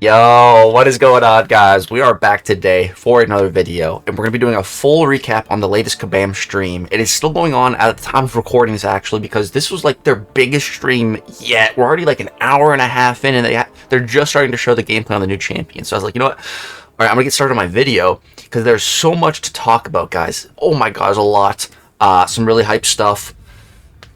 Yo, what is going on, guys? We are back today for another video, and we're going to be doing a full recap on the latest Kabam stream. It is still going on at the time of recordings, actually, because this was like their biggest stream yet. We're already like an hour and a half in, and they're just starting to show the gameplay on the new champion. So I was like, you know what? All right, I'm going to get started on my video, because there's so much to talk about, guys. Oh my god, there's a lot. Some really hype stuff.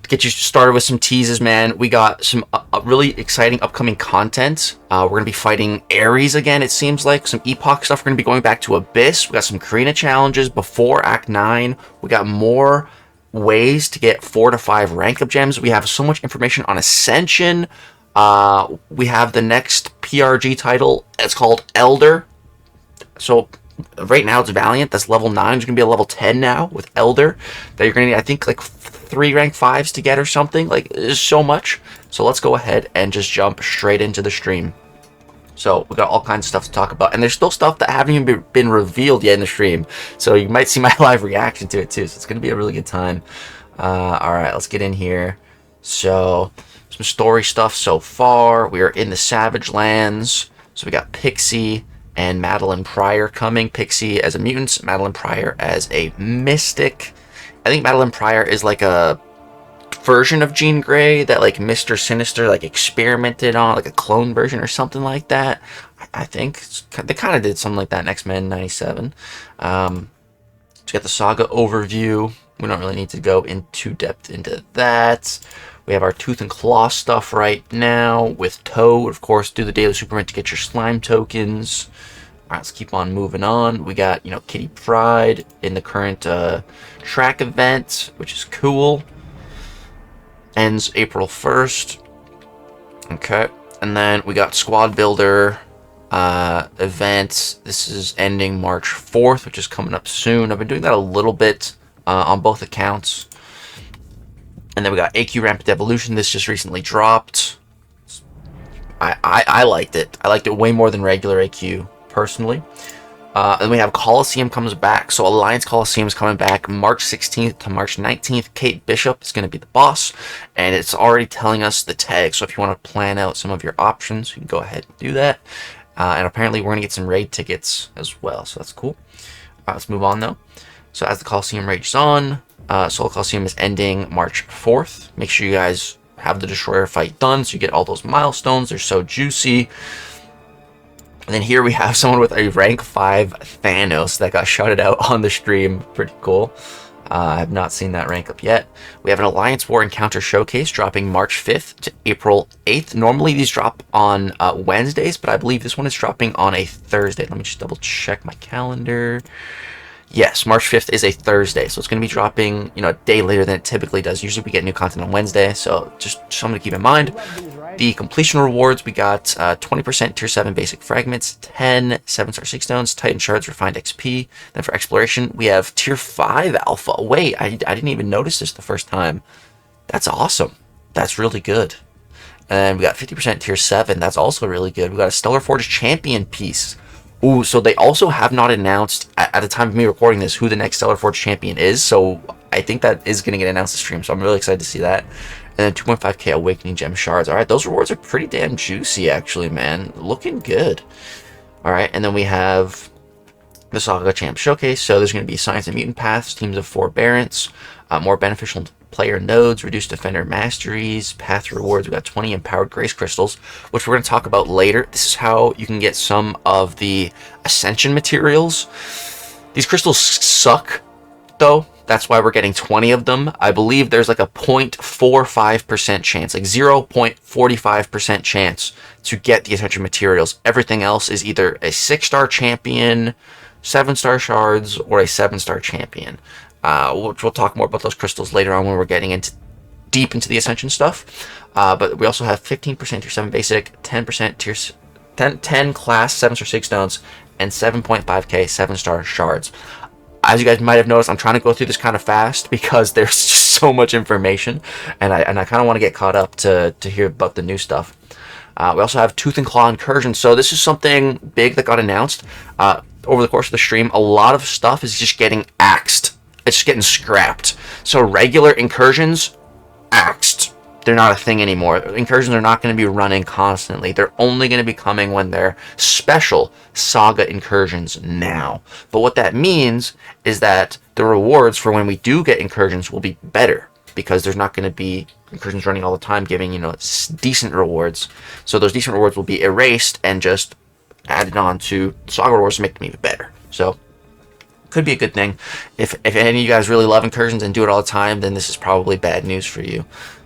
Get you started with some teases, man. We got some really exciting upcoming content. We're going to be fighting Ares again, it seems like. Some Epoch stuff. We're going to be going back to Abyss. We got some Carina challenges before Act 9. We got more ways to get 4 to 5 rank up gems. We have so much information on Ascension. We have the next PRG title. It's called Elder. So right now it's Valiant. That's level 9. There's going to be a level 10 now with Elder. That you're going to need, I think, like 3 rank 5s to get or something. Like, there's so much. So let's go ahead and just jump straight into the stream. So we got all kinds of stuff to talk about. And there's still stuff that haven't even been revealed yet in the stream. So you might see my live reaction to it too. So it's going to be a really good time. Alright, let's get in here. So, some story stuff so far. We are in the Savage Lands. So we got Pixie and Madeline Pryor coming. Pixie as a mutant, Madeline Pryor as a mystic. I think Madeline Pryor is like a version of Jean Grey that like Mr. Sinister like experimented on, like a clone version or something like that. I think they kind of did something like that in X-Men 97. So we got the saga overview. We don't really need to go into depth into that. We have our Tooth and Claw stuff right now with Toad. Of course, do the Daily Superman to get your slime tokens. All right, let's keep on moving on. We got, you know, Kitty Pryde in the current track event, which is cool. Ends April 1st. Okay. And then we got Squad Builder event. This is ending March 4th, which is coming up soon. I've been doing that a little bit on both accounts. And then we got AQ Rampant Evolution. This just recently dropped. I liked it. I liked it way more than regular AQ, personally. And we have Coliseum comes back. So Alliance Coliseum is coming back March 16th to March 19th. Kate Bishop is going to be the boss. And it's already telling us the tag. So if you want to plan out some of your options, you can go ahead and do that. And apparently we're going to get some raid tickets as well. So that's cool. Let's move on though. So as the Coliseum rages on, Soul Coliseum is ending March 4th. Make sure you guys have the Destroyer fight done so you get all those milestones. They're so juicy. And then here we have someone with a rank 5 Thanos that got shouted out on the stream. Pretty cool. I have not seen that rank up yet. We have an Alliance War Encounter Showcase dropping March 5th to April 8th. Normally these drop on Wednesdays, but I believe this one is dropping on a Thursday. Let me just double check my calendar. Yes, March 5th is a Thursday, so it's going to be dropping, you know, a day later than it typically does. Usually we get new content on Wednesday, so just something to keep in mind. The completion rewards, we got 20% Tier 7 basic fragments, 10 7-star 6 stones, Titan shards, refined XP. Then for exploration, we have Tier 5 alpha. Wait, I didn't even notice this the first time. That's awesome. That's really good. And we got 50% Tier 7. That's also really good. We got a Stellar Forge champion piece. Ooh, so they also have not announced, at the time of me recording this, who the next Stellar Forge champion is. So I think that is going to get announced this stream. So I'm really excited to see that. And then 2.5k Awakening Gem Shards. All right, those rewards are pretty damn juicy, actually, man. Looking good. All right, and then we have the Saga Champ Showcase. So there's going to be Science and Mutant Paths, teams of forbearance, more beneficial player nodes, reduced defender masteries, path rewards. We got 20 empowered grace crystals, which we're going to talk about later. This is how you can get some of the Ascension materials. These crystals suck, though. That's why we're getting 20 of them. I believe there's like a 0.45% chance, like 0.45% chance to get the Ascension materials. Everything else is either a 6-star champion, 7-star shards, or a 7-star champion. Which we'll talk more about those crystals later on when we're getting deep into the Ascension stuff. But we also have 15% Tier 7 basic, 10% Tier 10 class 7-star 6 stones, and 7.5k 7-star shards. As you guys might have noticed, I'm trying to go through this kind of fast because there's just so much information, and I kind of want to get caught up to hear about the new stuff. We also have Tooth and Claw Incursions. So this is something big that got announced over the course of the stream. A lot of stuff is just getting axed. It's just getting scrapped. So regular Incursions, axed. they're not a thing anymore. Incursions are not going to be running constantly. They're only going to be coming when they're special Saga Incursions now. But what that means is that the rewards for when we do get Incursions will be better, because there's not going to be Incursions running all the time giving, you know, decent rewards. So those decent rewards will be erased and just added on to Saga rewards to make them even better. So could be a good thing. If any of you guys really love Incursions and do it all the time, then this is probably bad news for you.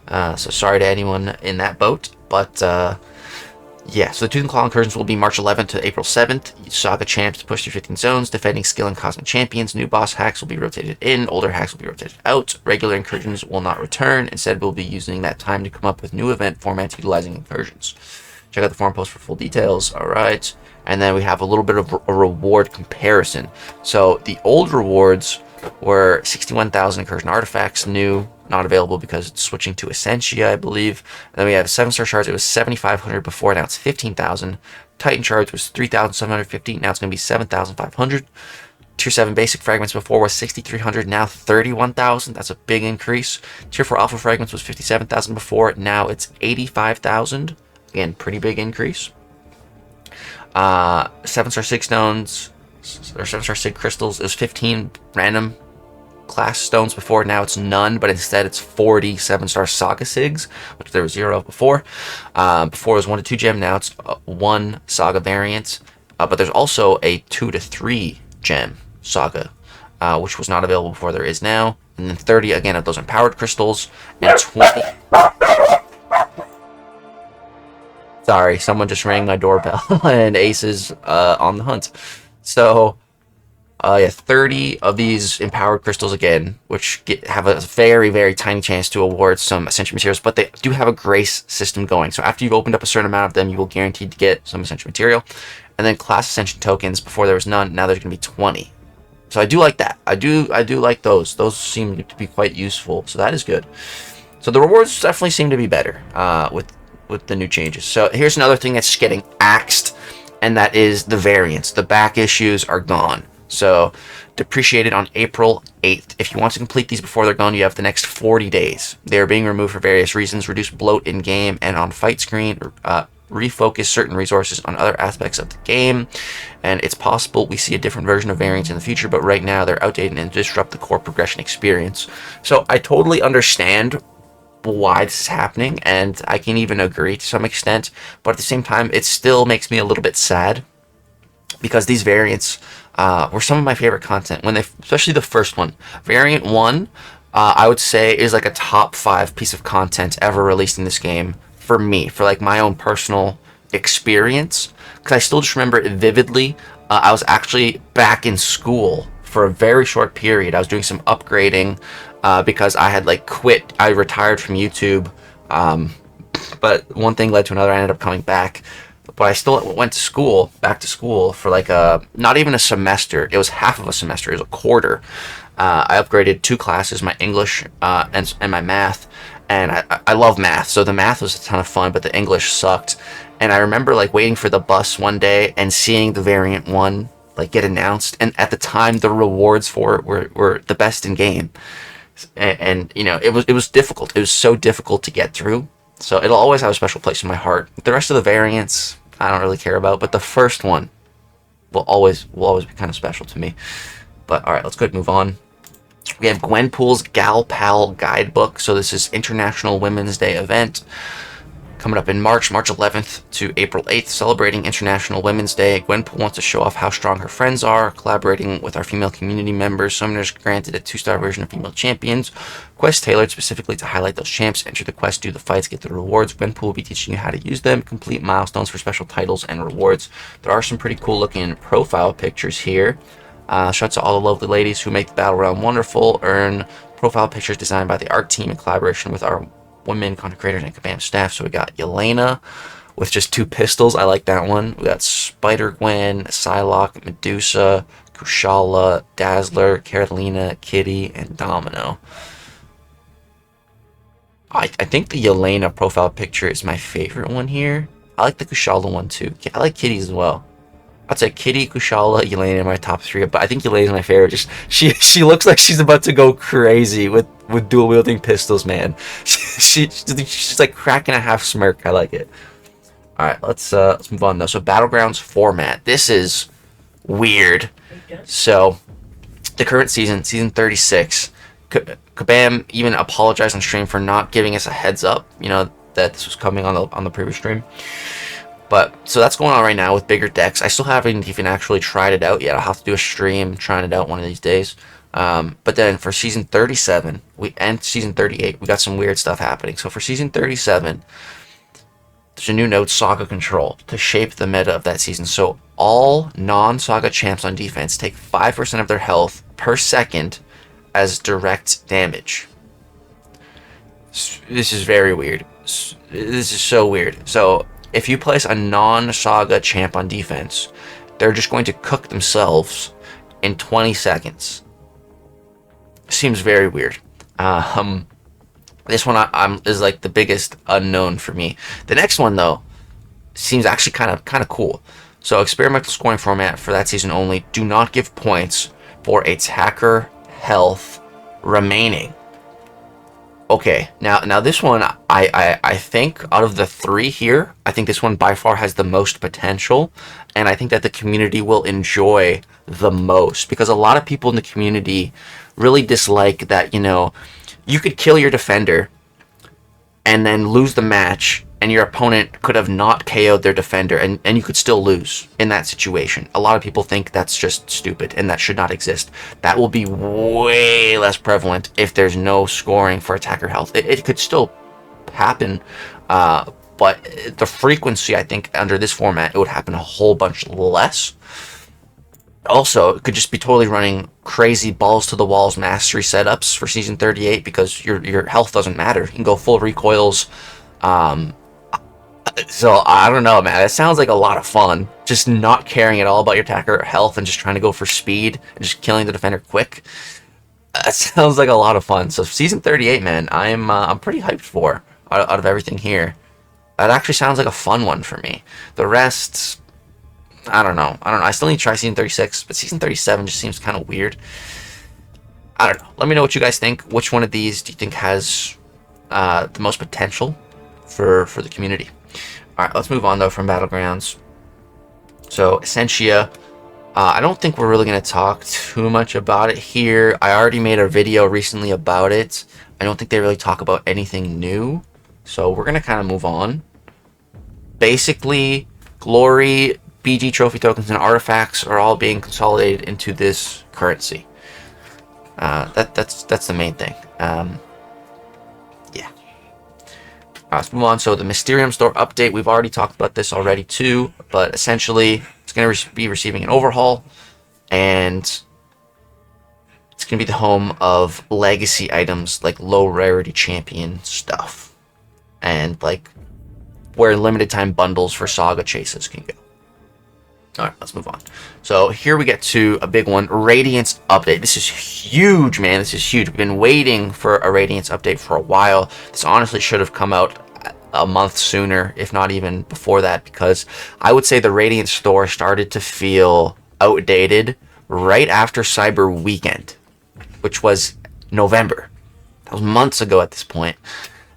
So sorry to anyone in that boat, but yeah, so the Tooth and Claw Incursions will be March 11th to April 7th. Saga champs push through 15 zones, defending skill and cosmic champions. New boss hacks will be rotated in, older hacks will be rotated out. Regular Incursions will not return. Instead, we'll be using that time to come up with new event formats utilizing Incursions. Check out the forum post for full details. All right, and then we have a little bit of a reward comparison. So the old rewards were 61,000 Incursion artifacts, new, not available because it's switching to Ascension, I believe. And then we have 7-star shards. It was 7,500 before, now it's 15,000. Titan shards was 3,750, now it's going to be 7,500. Tier 7 basic fragments before was 6,300, now 31,000. That's a big increase. Tier 4 alpha fragments was 57,000 before, now it's 85,000. Again, pretty big increase. 7-star sig stones, or 7-star sig crystals, it was 15 random class stones before, now it's none, but instead it's 40 7-star Saga Sigs, which there was 0 of before. Before it was 1 to 2 gem, now it's 1 Saga variant. But there's also a 2 to 3 gem Saga, which was not available before, there is now. And then 30 again of those empowered crystals, and 20. Sorry, someone just rang my doorbell, and Ace is on the hunt. So yeah, 30 of these empowered crystals again, which have a very, very tiny chance to award some Ascension materials, but they do have a grace system going. So after you've opened up a certain amount of them, you will guaranteed to get some Ascension material. And then class Ascension tokens, before there was none, now there's going to be 20. So I do like that. I do like those. Those seem to be quite useful, so that is good. So the rewards definitely seem to be better with the new changes. So here's another thing that's getting axed, and that is the variants. The back issues are gone. So depreciated on April 8th. If you want to complete these before they're gone, you have the next 40 days. They are being removed for various reasons: reduce bloat in game and on fight screen, refocus certain resources on other aspects of the game, and it's possible we see a different version of variants in the future, but right now they're outdated and disrupt the core progression experience. So I totally understand why this is happening, and I can even agree to some extent, but at the same time it still makes me a little bit sad, because these variants were some of my favorite content when especially the first one. Variant 1, I would say, is like a top 5 piece of content ever released in this game for me, for like my own personal experience, because I still just remember it vividly. I was actually back in school for a very short period. I was doing some upgrading because I had like quit. I retired from YouTube, but one thing led to another. I ended up coming back, but I still went to school, back to school for like not even a semester. It was half of a semester. It was a quarter. I upgraded 2 classes, my English and my math, and I love math, so the math was a ton of fun, but the English sucked. And I remember like waiting for the bus one day and seeing the variant 1 like get announced, and at the time the rewards for it were the best in game, and you know, it was difficult. It was so difficult to get through. So it'll always have a special place in my heart. The rest of the variants I don't really care about, but the first one will always be kind of special to me. But all right, let's go ahead and move on. We have Gwenpool's Gal Pal Guidebook. So this is International Women's Day event coming up in March 11th to April 8th, celebrating International Women's Day. Gwenpool wants to show off how strong her friends are, collaborating with our female community members. Summoners granted a 2-star version of female champions. Quest tailored specifically to highlight those champs. Enter the quest, do the fights, get the rewards. Gwenpool will be teaching you how to use them, complete milestones for special titles and rewards. There are some pretty cool looking profile pictures here. Shout out to all the lovely ladies who make the battle realm wonderful. Earn profile pictures designed by the art team in collaboration with our women content creators and Kabam staff. So we got Yelena with just 2 pistols. I like that one. We got Spider-Gwen, Psylocke, Medusa, Kushala, Dazzler, Carolina, Kitty, and Domino. I think the Yelena profile picture is my favorite one here. I like the Kushala one too. I like Kitty's as well. I'd say Kitty, Kushala, Elaine in my top 3, but I think Elaine's my favorite. Just she looks like she's about to go crazy with dual wielding pistols, man. She's like cracking a half smirk. I like it. All right, let's move on though. So Battlegrounds format. This is weird. So the current season 36, Kabam even apologized on stream for not giving us a heads up, you know, that this was coming on the previous stream. But so that's going on right now with bigger decks. I still haven't even actually tried it out yet. I'll have to do a stream trying it out one of these days. But then for season 37, and season 38, we got some weird stuff happening. So for season 37, there's a new note, Saga Control, to shape the meta of that season. So all non-Saga champs on defense take 5% of their health per second as direct damage. This is very weird. This is so weird. So if you place a non-Saga champ on defense, they're just going to cook themselves in 20 seconds. Seems very weird. This one is like the biggest unknown for me. The next one though seems actually kind of cool. So experimental scoring format for that season only. Do not give points for attacker health remaining. Okay, now this one I think out of the 3 here, I think this one by far has the most potential, and I think that the community will enjoy the most, because a lot of people in the community really dislike that, you know, you could kill your defender and then lose the match, and your opponent could have not KO'd their defender, and you could still lose in that situation. A lot of people think that's just stupid and that should not exist. That will be way less prevalent if there's no scoring for attacker health. It could still happen, but the frequency, I think, under this format, it would happen a whole bunch less. Also, it could just be totally running crazy balls to the walls mastery setups for season 38, because your health doesn't matter. You can go full recoils. So I don't know, man. It sounds like a lot of fun. Just not caring at all about your attacker health and just trying to go for speed and just killing the defender quick. It sounds like a lot of fun. So season 38, man, I'm pretty hyped for out of everything here. That actually sounds like a fun one for me. The rest, I don't know. I still need to try season 36, but season 37 just seems kind of weird. I don't know. Let me know what you guys think. Which one of these do you think has the most potential for the community? All right, let's move on though from Battlegrounds. So Ascension, I don't think we're really going to talk too much about it here. I already made a video recently about it. I don't think they really talk about anything new, so we're going to kind of move on. Basically, Glory, BG trophy tokens, and artifacts are all being consolidated into this currency. That's the main thing. Yeah. Let's move on. So the Mysterium Store update, we've already talked about this already too, but essentially it's going to be receiving an overhaul, and it's going to be the home of legacy items like low rarity champion stuff, and like where limited time bundles for saga chases can go. Alright, let's move on. So here we get to a big one, Radiance update. This is huge, man. This is huge. We've been waiting for a Radiance update for a while. This honestly should have come out a month sooner, if not even before that, because I would say the Radiance store started to feel outdated right after Cyber Weekend, which was November. That was months ago at this point.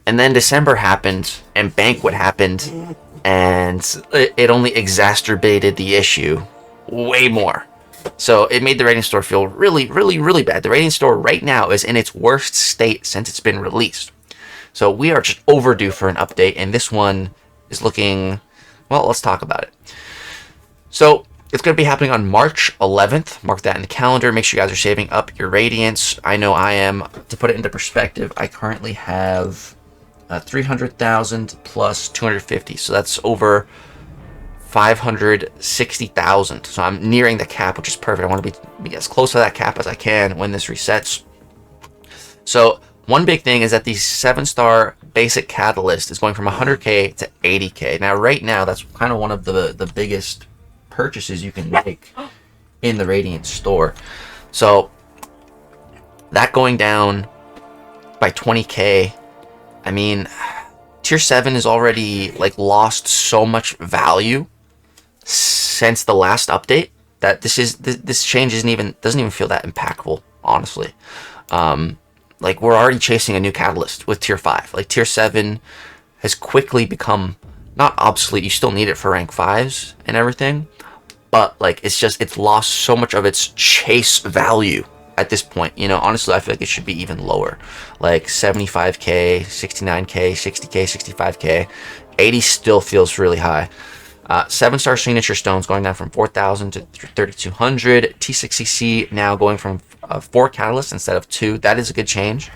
And then December happened, and Banquet happened, and it only exacerbated the issue way more. So it made the Radiance store feel really, really, really bad. The Radiance store right now is in its worst state since it's been released. So we are just overdue for an update, and this one is looking, well, let's talk about it. So it's going to be happening on March 11th. Mark that in the calendar. Make sure you guys are saving up your Radiance. I know I am. To put it into perspective, I currently have 300,000 plus 250, so that's over 560,000. So I'm nearing the cap, which is perfect. I want to be as close to that cap as I can when this resets. So one big thing is that the 7-star basic catalyst is going from 100k to 80k. Now right now that's kind of one of the biggest purchases you can make in the Radiant store. So that going down by 20k, I mean, tier 7 is already like lost so much value since the last update that this change doesn't even feel that impactful, honestly. Like, we're already chasing a new catalyst with tier 5. Like, tier 7 has quickly become not obsolete. You still need it for rank 5s and everything, but like, it's lost so much of its chase value at this point. You know, honestly, I feel like it should be even lower, like 75k, 69k, 60k, 65k. 80 still feels really high. 7-star signature stones going down from 4,000 to 3,200. T6CC now going from 4 catalysts instead of 2. That is a good change.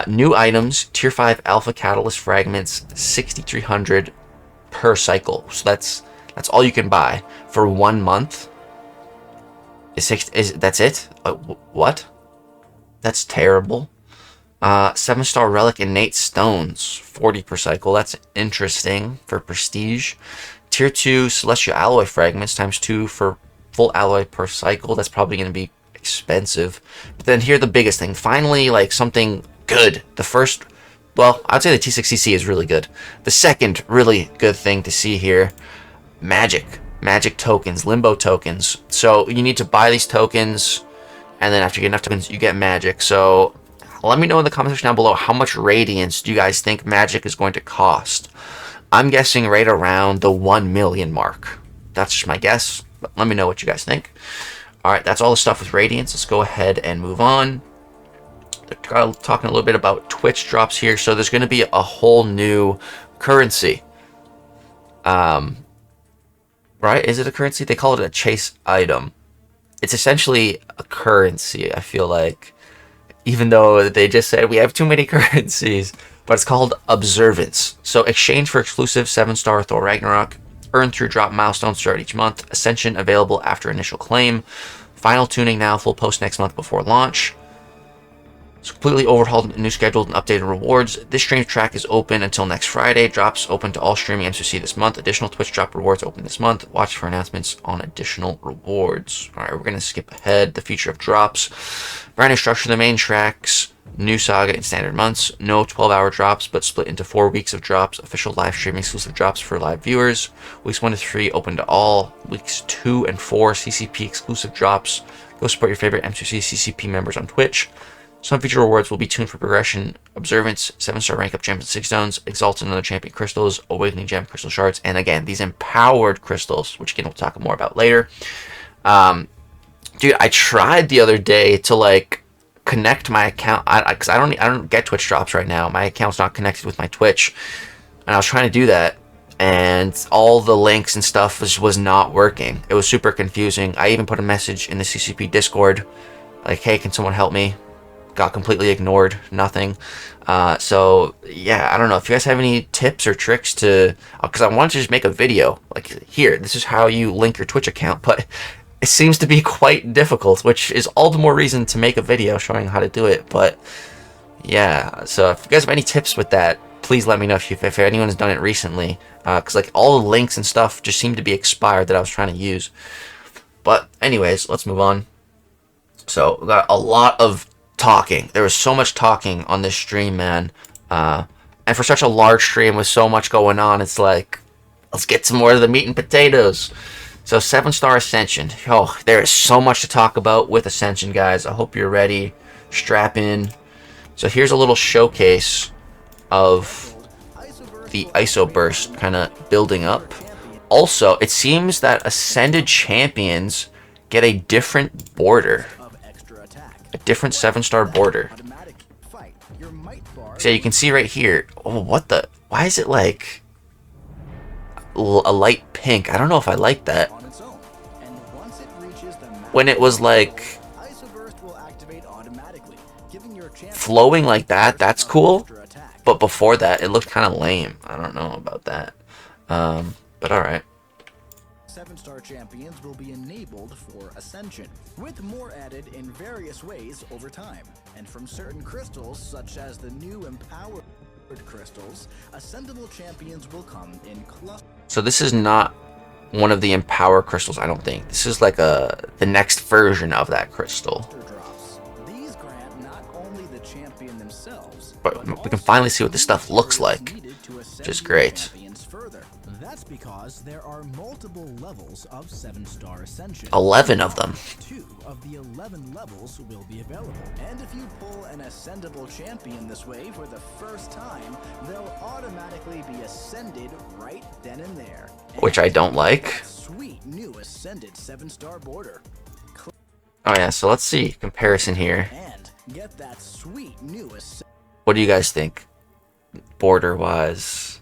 New items, tier 5 alpha catalyst fragments, 6,300 per cycle. So that's all you can buy for 1 month. That's it? What? That's terrible. 7-star relic innate stones, 40 per cycle. That's interesting for prestige. Tier 2 celestial alloy fragments times 2 for full alloy per cycle. That's probably going to be expensive. But then here, the biggest thing, finally, like, something good. The first, well, I'd say the T6CC is really good. The second really good thing to see here, Magik tokens, limbo tokens. So you need to buy these tokens, and then after you get enough tokens, you get Magik. So let me know in the comment section down below, how much Radiance do you guys think Magik is going to cost? I'm guessing right around the 1 million mark. That's just my guess, but let me know what you guys think. Alright, that's all the stuff with Radiance. Let's go ahead and move on. They're talking a little bit about Twitch drops here. So there's going to be a whole new currency. Right? Is it a currency? They call it a chase item. It's essentially a currency, I feel like. Even though they just said we have too many currencies. But it's called Observance. So exchange for exclusive 7-star Thor Ragnarok. Earn through drop milestones throughout each month. Ascension available after initial claim. Final tuning now, full post next month before launch. It's completely overhauled, new scheduled and updated rewards. This stream track is open until next Friday. Drops open to all streaming MCOC this month. Additional Twitch drop rewards open this month. Watch for announcements on additional rewards. Alright, we're going to skip ahead. The future of drops. Brand new structure of the main tracks. New saga in standard months. No 12-hour drops, but split into 4 weeks of drops. Official live streaming exclusive drops for live viewers. Weeks 1 to 3 open to all. Weeks 2 and 4 CCP exclusive drops. Go support your favorite MCOC CCP members on Twitch. Some future rewards will be tuned for progression, Observance, 7-star rank up champion 6 stones, Exalted another champion crystals, Awakening gem crystal shards, and again, these empowered crystals, which again we'll talk more about later. Dude, I tried the other day to like connect my account, because I don't get Twitch drops right now. My account's not connected with my Twitch, and I was trying to do that, and all the links and stuff was not working. It was super confusing. I even put a message in the CCP Discord, like, hey, can someone help me? Got completely ignored, nothing. So yeah, I don't know if you guys have any tips or tricks to, because I wanted to just make a video like, here, this is how you link your Twitch account, but it seems to be quite difficult, which is all the more reason to make a video showing how to do it. But yeah, so if you guys have any tips with that, please let me know if anyone has done it recently, because like all the links and stuff just seem to be expired that I was trying to use. But anyways, let's move on. So we got a lot of talking. There was so much talking on this stream, man. And for such a large stream with so much going on, it's like, let's get some more of the meat and potatoes. So 7-star Ascension. Oh, there is so much to talk about with Ascension, guys. I hope you're ready. Strap in. So here's a little showcase of the ISO burst kind of building up. Also, it seems that Ascended champions get a different border. A different 7-star border. So you can see right here. Oh, what the? Why is it like a light pink? I don't know if I like that. When it was like flowing like that, that's cool. But before that, it looked kind of lame. I don't know about that. But alright. 7-star champions will be enabled for Ascension, with more added in various ways over time. And from certain crystals, such as the new empowered crystals, ascendable champions will come in clusters. So this is not one of the empower crystals, I don't think. This is like the next version of that crystal. These grant not only the the champion themselves, But we can finally see what this stuff looks like, which is great. That's because there are multiple levels of 7-star Ascension. 11 of them. 2 of the 11 levels will be available. And if you pull an ascendable champion this way for the first time, they'll automatically be ascended right then and there. Which I don't like. Sweet new ascended 7-star border. Oh yeah, so let's see comparison here. And get that sweet new What do you guys think? Border wise,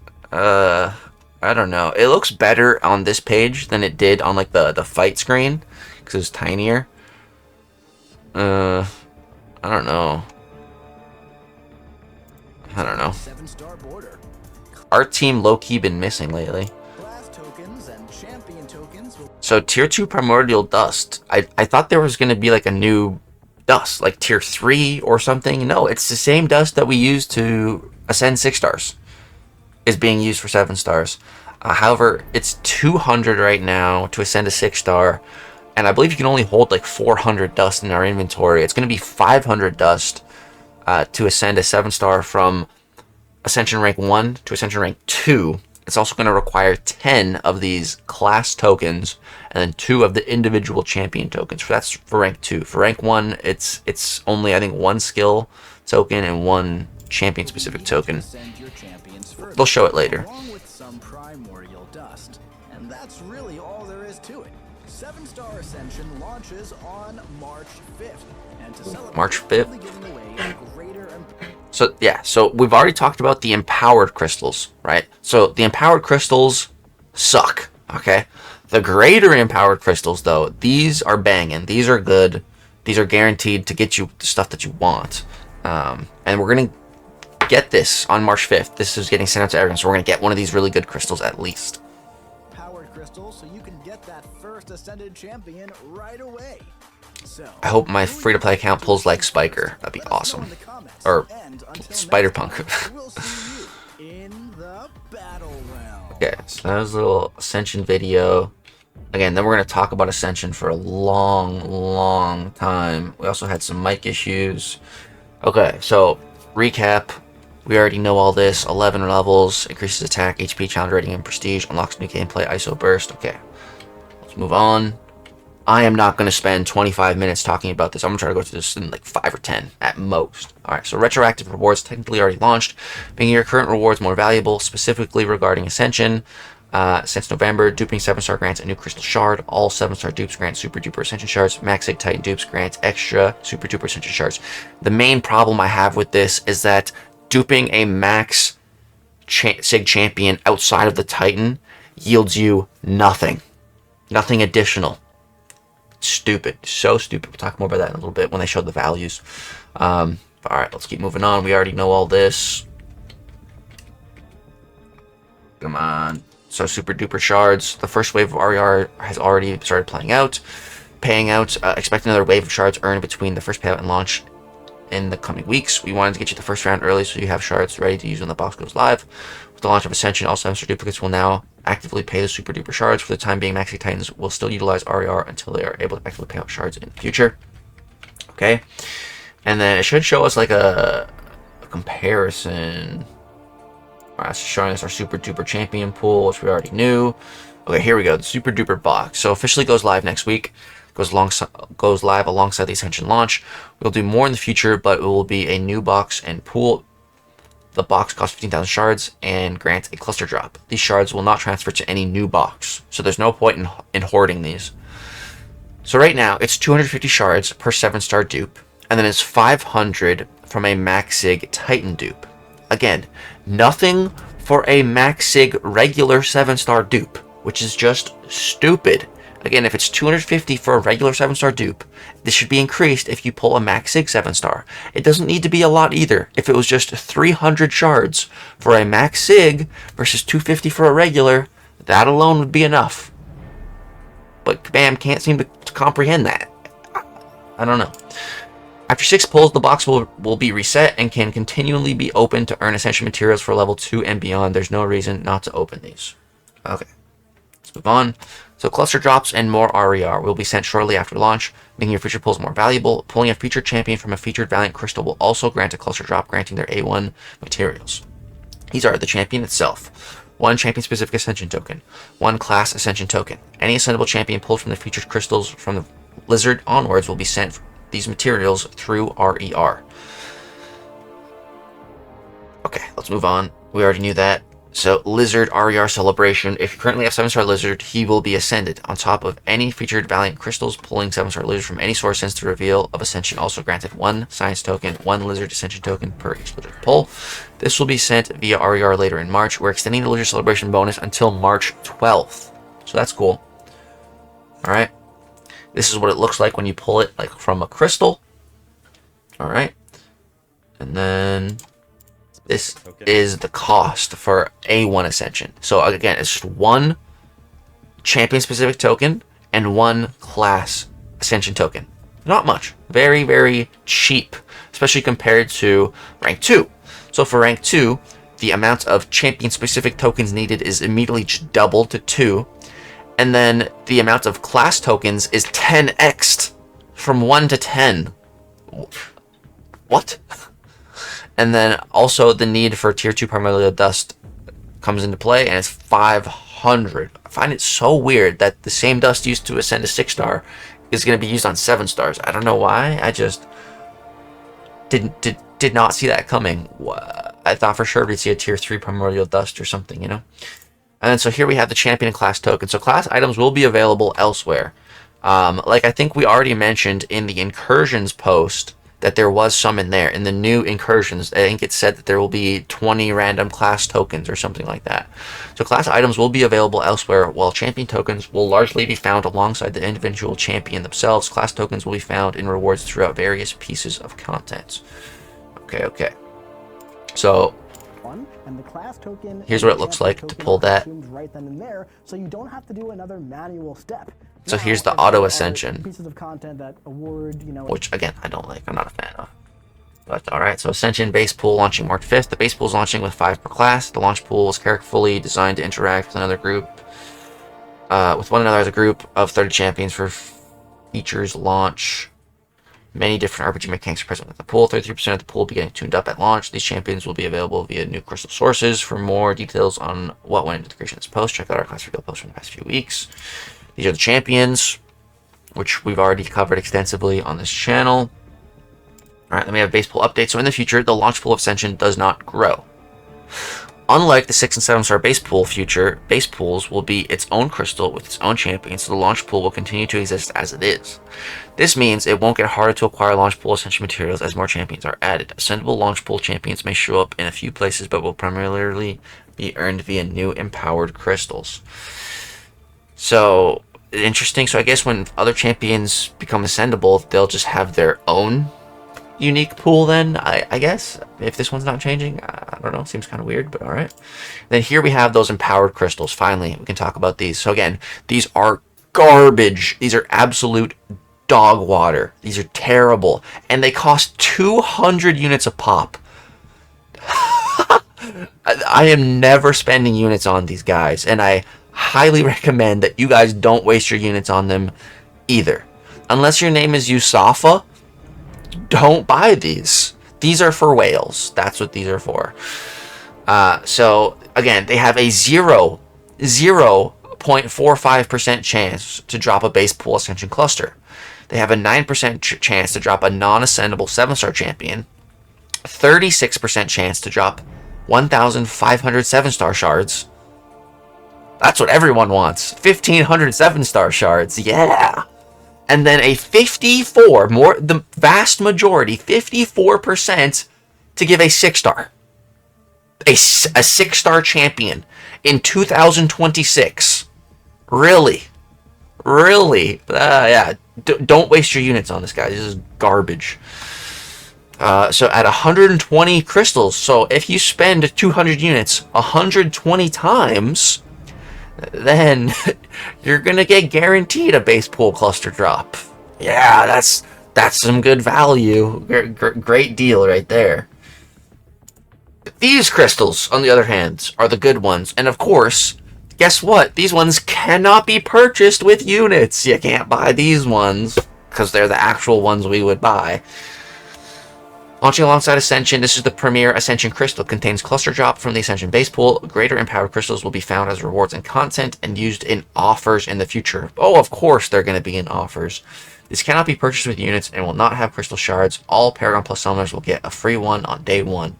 I don't know. It looks better on this page than it did on like the fight screen because it was tinier. I don't know. I don't know. 7-star border. Our team low-key been missing lately. Blast tokens and champion tokens will So tier 2 primordial dust. I thought there was gonna be like a new dust, like tier 3 or something. No, it's the same dust that we used to ascend 6 stars. Is being used for 7 stars. However, it's 200 right now to ascend a 6-star, and I believe you can only hold like 400 dust in our inventory. It's going to be 500 dust to ascend a 7-star from Ascension rank 1 to Ascension rank 2. It's also going to require 10 of these class tokens and then 2 of the individual champion tokens. That's for rank 2. For rank 1, it's only I think 1 skill token and 1 champion specific token. They'll show it later. along with some primordial dust. And that's really all there is to it. 7-star Ascension launches on March 5th. And to celebrate, March we'll 5th. be giving away a greater So yeah, so we've already talked about the empowered crystals, right? So the empowered crystals suck, okay? The greater empowered crystals though, these are banging. These are good. These are guaranteed to get you the stuff that you want. And we're gonna get this on March 5th. This is getting sent out to everyone, so we're gonna get one of these really good crystals at least. powered crystal so you can get that first ascended champion right away. So I hope my free-to-play account pulls like Spiker. That'd be let us know awesome. in the comments. Or And until Spider-Punk. next time, we'll see you in the Battlegrounds. Okay, so that was a little Ascension video. Again, then we're going to talk about Ascension for a long time. We also had some mic issues. Okay, so recap. We already know all this. 11 levels, increases attack, HP, challenge rating, and prestige, unlocks new gameplay, ISO burst. Okay, let's move on. I am not going to spend 25 minutes talking about this. I'm going to try to go through this in like 5 or 10 at most. Alright, so retroactive rewards technically already launched, making your current rewards more valuable, specifically regarding Ascension. Since November, duping 7-star grants a new crystal shard. All 7-star dupes grant super duper Ascension shards. Magik Titan dupes grants extra super duper Ascension shards. The main problem I have with this is that duping a max Sig champion outside of the Titan yields you nothing. Nothing additional. Stupid. So stupid. We'll talk more about that in a little bit when they show the values. Alright, let's keep moving on. We already know all this. Come on. So super duper shards. The first wave of RER has already started paying out. Expect another wave of shards earned between the first payout and launch in the coming weeks. We wanted to get you the first round early so you have shards ready to use when the box goes live. With the launch of Ascension, all 7-star duplicates will now actively pay the super duper shards. For the time being, Magik Titans will still utilize RER until they are able to actively pay out shards in the future. Okay. And then it should show us like a comparison. Alright, it's showing us our super duper champion pool, which we already knew. Okay, here we go. The super duper box. So officially goes live next week. Goes live alongside the Ascension launch. We'll do more in the future, but it will be a new box and pool. The box costs 15,000 shards and grants a cluster drop. These shards will not transfer to any new box, so there's no point in hoarding these. So right now, it's 250 shards per 7-star dupe, and then it's 500 from a Magik Titan dupe. Again, nothing for a Magik regular 7-star dupe, which is just stupid. Again, if it's 250 for a regular 7-star dupe, this should be increased if you pull a Magik 7-star. It doesn't need to be a lot either. If it was just 300 shards for a Magik versus 250 for a regular, that alone would be enough. But Kabam can't seem to comprehend that. I don't know. After 6 pulls, the box will be reset and can continually be opened to earn Ascension materials for level 2 and beyond. There's no reason not to open these. Okay, let's move on. So cluster drops and more RER will be sent shortly after launch, making your featured pulls more valuable. Pulling a featured champion from a featured Valiant Crystal will also grant a cluster drop, granting their A1 materials. These are the champion itself, 1 champion-specific Ascension token, 1 class Ascension token. Any ascendable champion pulled from the featured crystals from the Lizard onwards will be sent these materials through RER. Okay, let's move on. We already knew that. So, Lizard RER Celebration. If you currently have 7-star Lizard, he will be ascended. On top of any featured Valiant Crystals, pulling 7-star Lizard from any source since the reveal of Ascension also granted 1 Science token, 1 Lizard Ascension token per each Lizard pull. This will be sent via RER later in March. We're extending the Lizard Celebration bonus until March 12th. So that's cool. Alright. This is what it looks like when you pull it like from a crystal. Alright. And then this is the cost for A1 Ascension. So again, it's just 1 champion-specific token and 1 class Ascension token. Not much. Very, very cheap, especially compared to rank 2. So for rank 2, the amount of champion-specific tokens needed is immediately doubled to 2. And then the amount of class tokens is 10x'd from 1 to 10. What? And then also the need for tier 2 Primordial Dust comes into play, and it's 500. I find it so weird that the same dust used to ascend to 6-star is going to be used on 7 stars. I don't know why. I just did not see that coming. I thought for sure we'd see a tier 3 Primordial Dust or something, you know? And then so here we have the champion and class token. So class items will be available elsewhere. Like I think we already mentioned in the Incursions post, that there was some in there. In the new Incursions, I think it said that there will be 20 random class tokens or something like that. So class items will be available elsewhere, while champion tokens will largely be found alongside the individual champion themselves. Class tokens will be found in rewards throughout various pieces of content. Okay. So and the class token here's what it looks like to pull that. Right then and there, so you don't have to do another manual step. So here's the auto Ascension, pieces of content that award, which again I don't like. I'm not a fan of. But alright, so Ascension base pool launching March 5th. The base pool is launching with 5 per class. The launch pool is carefully designed to interact with another group, with one another as a group of 30 champions for features launch. Many different RPG mechanics are present with the pool. 33% of the pool will be getting tuned up at launch. These champions will be available via new crystal sources. For more details on what went into the creation of this post, check out our class reveal post from the past few weeks. These are the champions, which we've already covered extensively on this channel. Alright, then we have base pool updates. So in the future, the launch pool of Ascension does not grow. Unlike the 6 and 7-star base pool, future base pools will be its own crystal with its own champion, so the launch pool will continue to exist as it is. This means it won't get harder to acquire launch pool Ascension materials as more champions are added. Ascendable launch pool champions may show up in a few places, but will primarily be earned via new empowered crystals. So, interesting. So I guess when other champions become ascendable, they'll just have their own unique pool then, I guess, if this one's not changing. I don't know, seems kind of weird, but alright. Then here we have those empowered crystals. Finally, we can talk about these. So again, these are garbage. These are absolute dog water. These are terrible, and they cost 200 units a pop. I am never spending units on these guys, and I highly recommend that you guys don't waste your units on them either. Unless your name is Yusafa, don't buy these. These are for whales. That's what these are for. So again, they have a 0.45% chance to drop a base pool Ascension cluster. They have a 9% chance to drop a non-ascendable 7-star champion, 36% chance to drop 1,500 7-star shards. That's what everyone wants. 1,500 7-star shards. Yeah. And then a 54, the vast majority, 54% to give a 6-star. A 6-star champion in 2026. Really? Yeah. Don't waste your units on this guy. This is garbage. So at 120 crystals, so if you spend 200 units 120 times, then you're gonna get guaranteed a base pool cluster drop. Yeah, that's some good value. Great deal right there. These crystals, on the other hand, are the good ones, and of course, guess what? These ones cannot be purchased with units. You can't buy these ones because they're the actual ones we would buy. Launching alongside Ascension, this is the premier Ascension Crystal. It contains cluster drop from the Ascension base pool. Greater empowered crystals will be found as rewards and content and used in offers in the future. Oh, of course they're going to be in offers. This cannot be purchased with units and will not have crystal shards. All Paragon Plus summoners will get a free one on day one.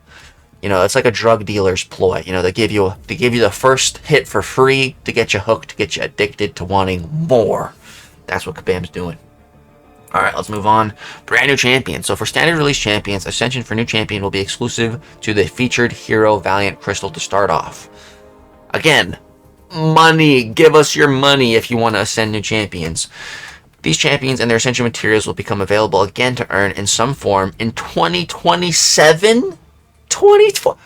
You know, it's like a drug dealer's ploy. You know, they give you the first hit for free to get you hooked, to get you addicted to wanting more. That's what Kabam's doing. Alright, let's move on. Brand new champion. So for standard release champions, Ascension for new champion will be exclusive to the featured hero Valiant Crystal to start off. Again, money. Give us your money if you want to ascend new champions. These champions and their Ascension materials will become available again to earn in some form in 2027? 2020.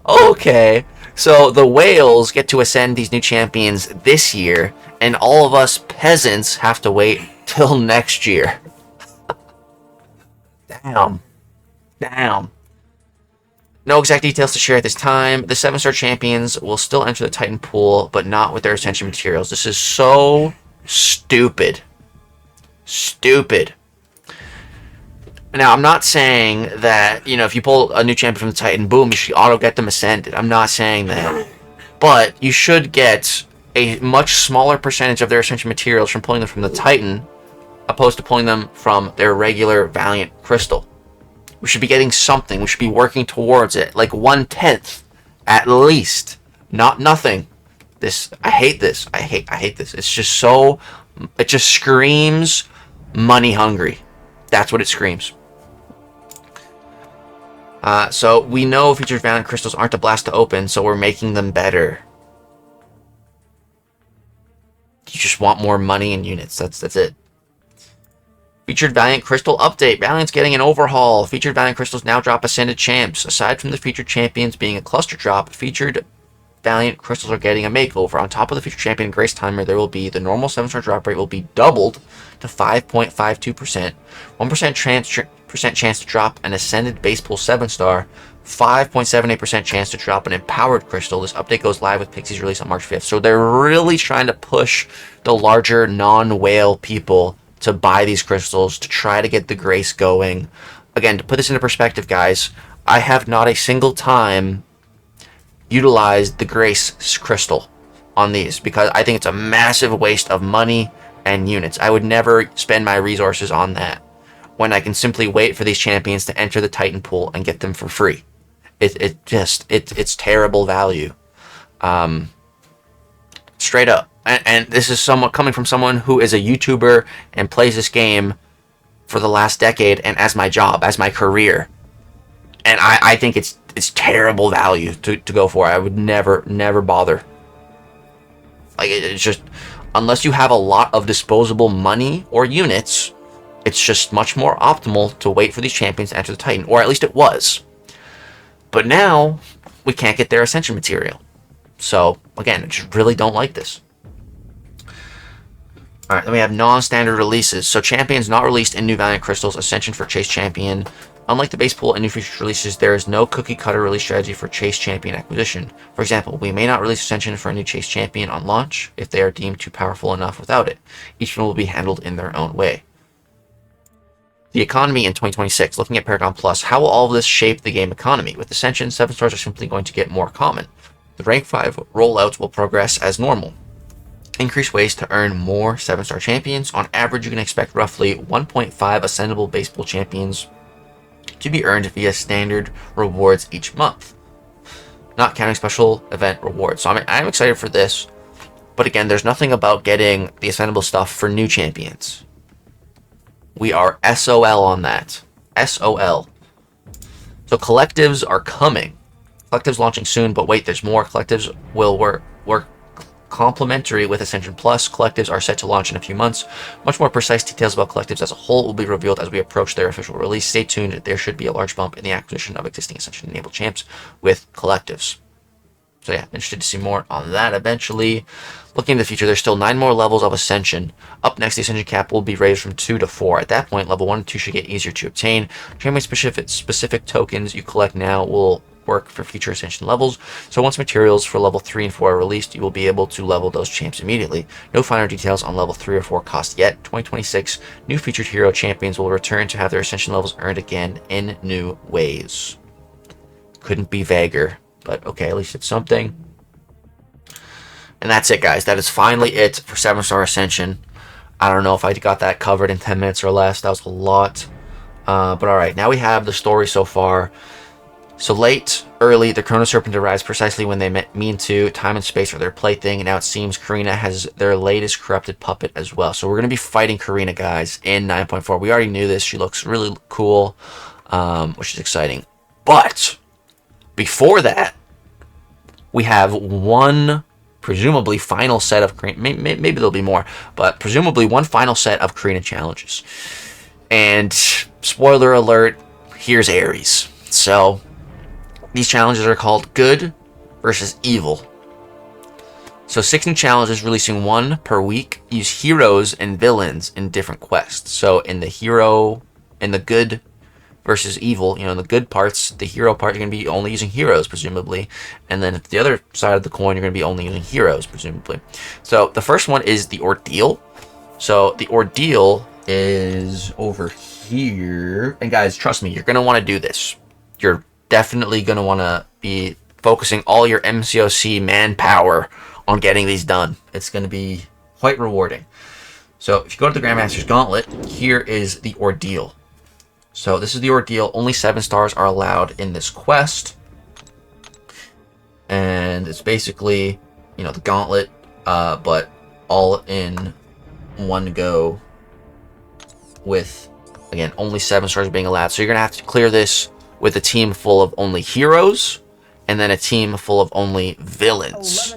Okay, so the whales get to ascend these new champions this year, and all of us peasants have to wait till next year. Damn. No exact details to share at this time. The 7-star champions will still enter the Titan pool, but not with their Ascension materials. This is so stupid. Now, I'm not saying that, you know, if you pull a new champion from the Titan, boom, you should auto get them ascended. I'm not saying that. But you should get a much smaller percentage of their Ascension materials from pulling them from the Titan, opposed to pulling them from their regular Valiant Crystal. We should be getting something. We should be working towards it. Like 1/10 at least. Not nothing. I hate this. I hate this. It's just so... It just screams money hungry. That's what it screams. So we know featured Valiant Crystals aren't a blast to open, so we're making them better. You just want more money and units. That's it. Featured Valiant Crystal update. Valiant's getting an overhaul. Featured Valiant Crystals now drop Ascended champs. Aside from the featured champions being a cluster drop, featured Valiant Crystals are getting a makeover. On top of the featured champion Grace Timer, there will be the normal 7-star drop rate will be doubled to 5.52%. 1% chance to drop an Ascended base pool 7-star. 5.78% chance to drop an Empowered Crystal. This update goes live with Pixie's release on March 5th. So they're really trying to push the larger non-whale people to buy these crystals, to try to get the Grace going. Again, to put this into perspective, guys, I have not a single time utilized the Grace crystal on these because I think it's a massive waste of money and units. I would never spend my resources on that when I can simply wait for these champions to enter the Titan pool and get them for free. It's terrible value. Straight up. And this is somewhat coming from someone who is a YouTuber and plays this game for the last decade and as my job, as my career. And I think it's terrible value to go for. I would never bother. Like, it's just, unless you have a lot of disposable money or units, it's just much more optimal to wait for these champions to enter the Titan, or at least it was. But now, we can't get their Ascension material. So, again, I just really don't like this. Alright, then we have non-standard releases. So, champions not released in New Valiant Crystals, Ascension for Chase Champion. Unlike the base pool and new feature releases, there is no cookie-cutter release strategy for Chase Champion acquisition. For example, we may not release Ascension for a new Chase Champion on launch if they are deemed too powerful enough without it. Each one will be handled in their own way. The economy in 2026. Looking at Paragon Plus, how will all of this shape the game economy? With Ascension, 7 stars are simply going to get more common. The Rank 5 rollouts will progress as normal. Increased ways to earn more 7-star champions. On average, you can expect roughly 1.5 ascendable base pool champions to be earned via standard rewards each month, not counting special event rewards. So I'm excited for this, but again, there's nothing about getting the ascendable stuff for new champions. We are SOL on that. SOL. So collectives are coming. Collectives launching soon, but wait, there's more. Collectives will work complementary with Ascension Plus. Collectives are set to launch in a few months. Much more precise details about collectives as a whole will be revealed as we approach their official release. Stay tuned. There should be a large bump in the acquisition of existing Ascension-enabled champs with collectives. So yeah, interested to see more on that eventually. Looking into the future, there's still 9 more levels of Ascension. Up next, the Ascension cap will be raised from 2 to 4. At that point, level 1 and 2 should get easier to obtain. Champion specific tokens you collect now will work for future Ascension levels. So once materials for level 3 and 4 are released, you will be able to level those champs immediately. No finer details on level 3 or 4 cost yet. 2026, new featured hero champions will return to have their Ascension levels earned again in new ways. Couldn't be vaguer, but okay, at least it's something. And that's it, guys. That is finally it for 7-star Ascension. I don't know if I got that covered in 10 minutes or less. That was a lot. But alright, now we have the story so far. So late, early, the Chrono Serpent arrives precisely when they mean to. Time and space are their plaything, and now it seems Carina has their latest corrupted puppet as well. So we're going to be fighting Carina, guys, in 9.4. We already knew this. She looks really cool, which is exciting. But before that, we have one presumably final set of Carina, maybe there'll be more, but presumably one final set of Carina challenges. And spoiler alert, here's Ares. So these challenges are called Good versus Evil. So 16 challenges, releasing one per week, use heroes and villains in different quests. So in the Good versus Evil, in the good parts, the hero part, you're going to be only using heroes, presumably. And then at the other side of the coin, you're going to be only using heroes, presumably. So the first one is the Ordeal. So the Ordeal is over here. And guys, trust me, you're going to want to do this. You're definitely going to want to be focusing all your MCOC manpower on getting these done. It's going to be quite rewarding. So if you go to the Grandmaster's Gauntlet, here is the Ordeal. So this is the Ordeal. Only 7 stars are allowed in this quest. And it's basically, the Gauntlet, but all in one go with, again, only 7 stars being allowed. So you're going to have to clear this with a team full of only heroes and then a team full of only villains.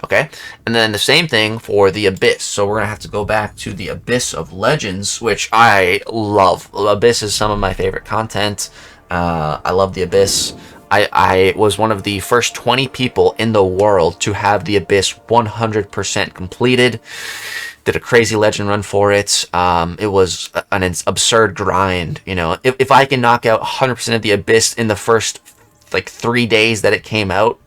Okay, and then the same thing for the Abyss. So we're going to have to go back to the Abyss of Legends, which I love. Abyss is some of my favorite content. I love the Abyss. I was one of the first 20 people in the world to have the Abyss 100% completed. Did a crazy legend run for it. It was an absurd grind. If I can knock out 100% of the Abyss in the first 3 days that it came out,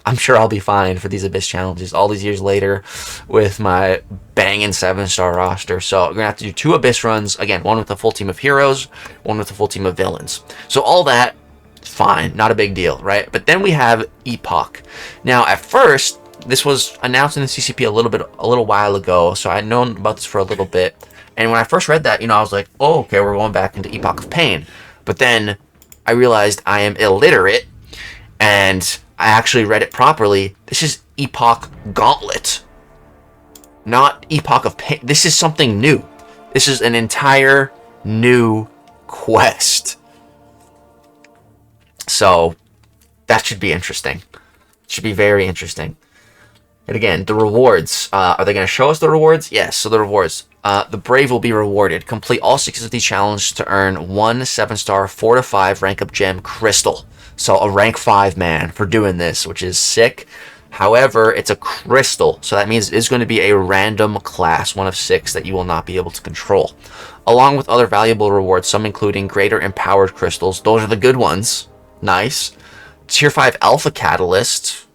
I'm sure I'll be fine for these Abyss challenges all these years later with my banging 7-star roster. So we're going to have to do 2 Abyss runs. Again, one with a full team of heroes, one with a full team of villains. So all that, fine. Not a big deal, right? But then we have Epoch. Now, at first, this was announced in the CCP a little while ago. So I'd known about this for a little bit. And when I first read that, I was like, oh, okay, we're going back into Epoch of Pain. But then I realized I am illiterate and I actually read it properly. This is Epoch Gauntlet, not Epoch of Pain. This is something new. This is an entire new quest. So that should be interesting. It should be very interesting. And again, the rewards. Are they going to show us the rewards? Yes, so the rewards. The Brave will be rewarded. Complete all 6 of these challenges to earn 1 7-star 4 to 5 rank up gem crystal. So a rank 5 man for doing this, which is sick. However, it's a crystal, so that means it is going to be a random class, 1 of 6, that you will not be able to control. Along with other valuable rewards, some including greater empowered crystals. Those are the good ones. Nice. Tier 5 Alpha Catalyst.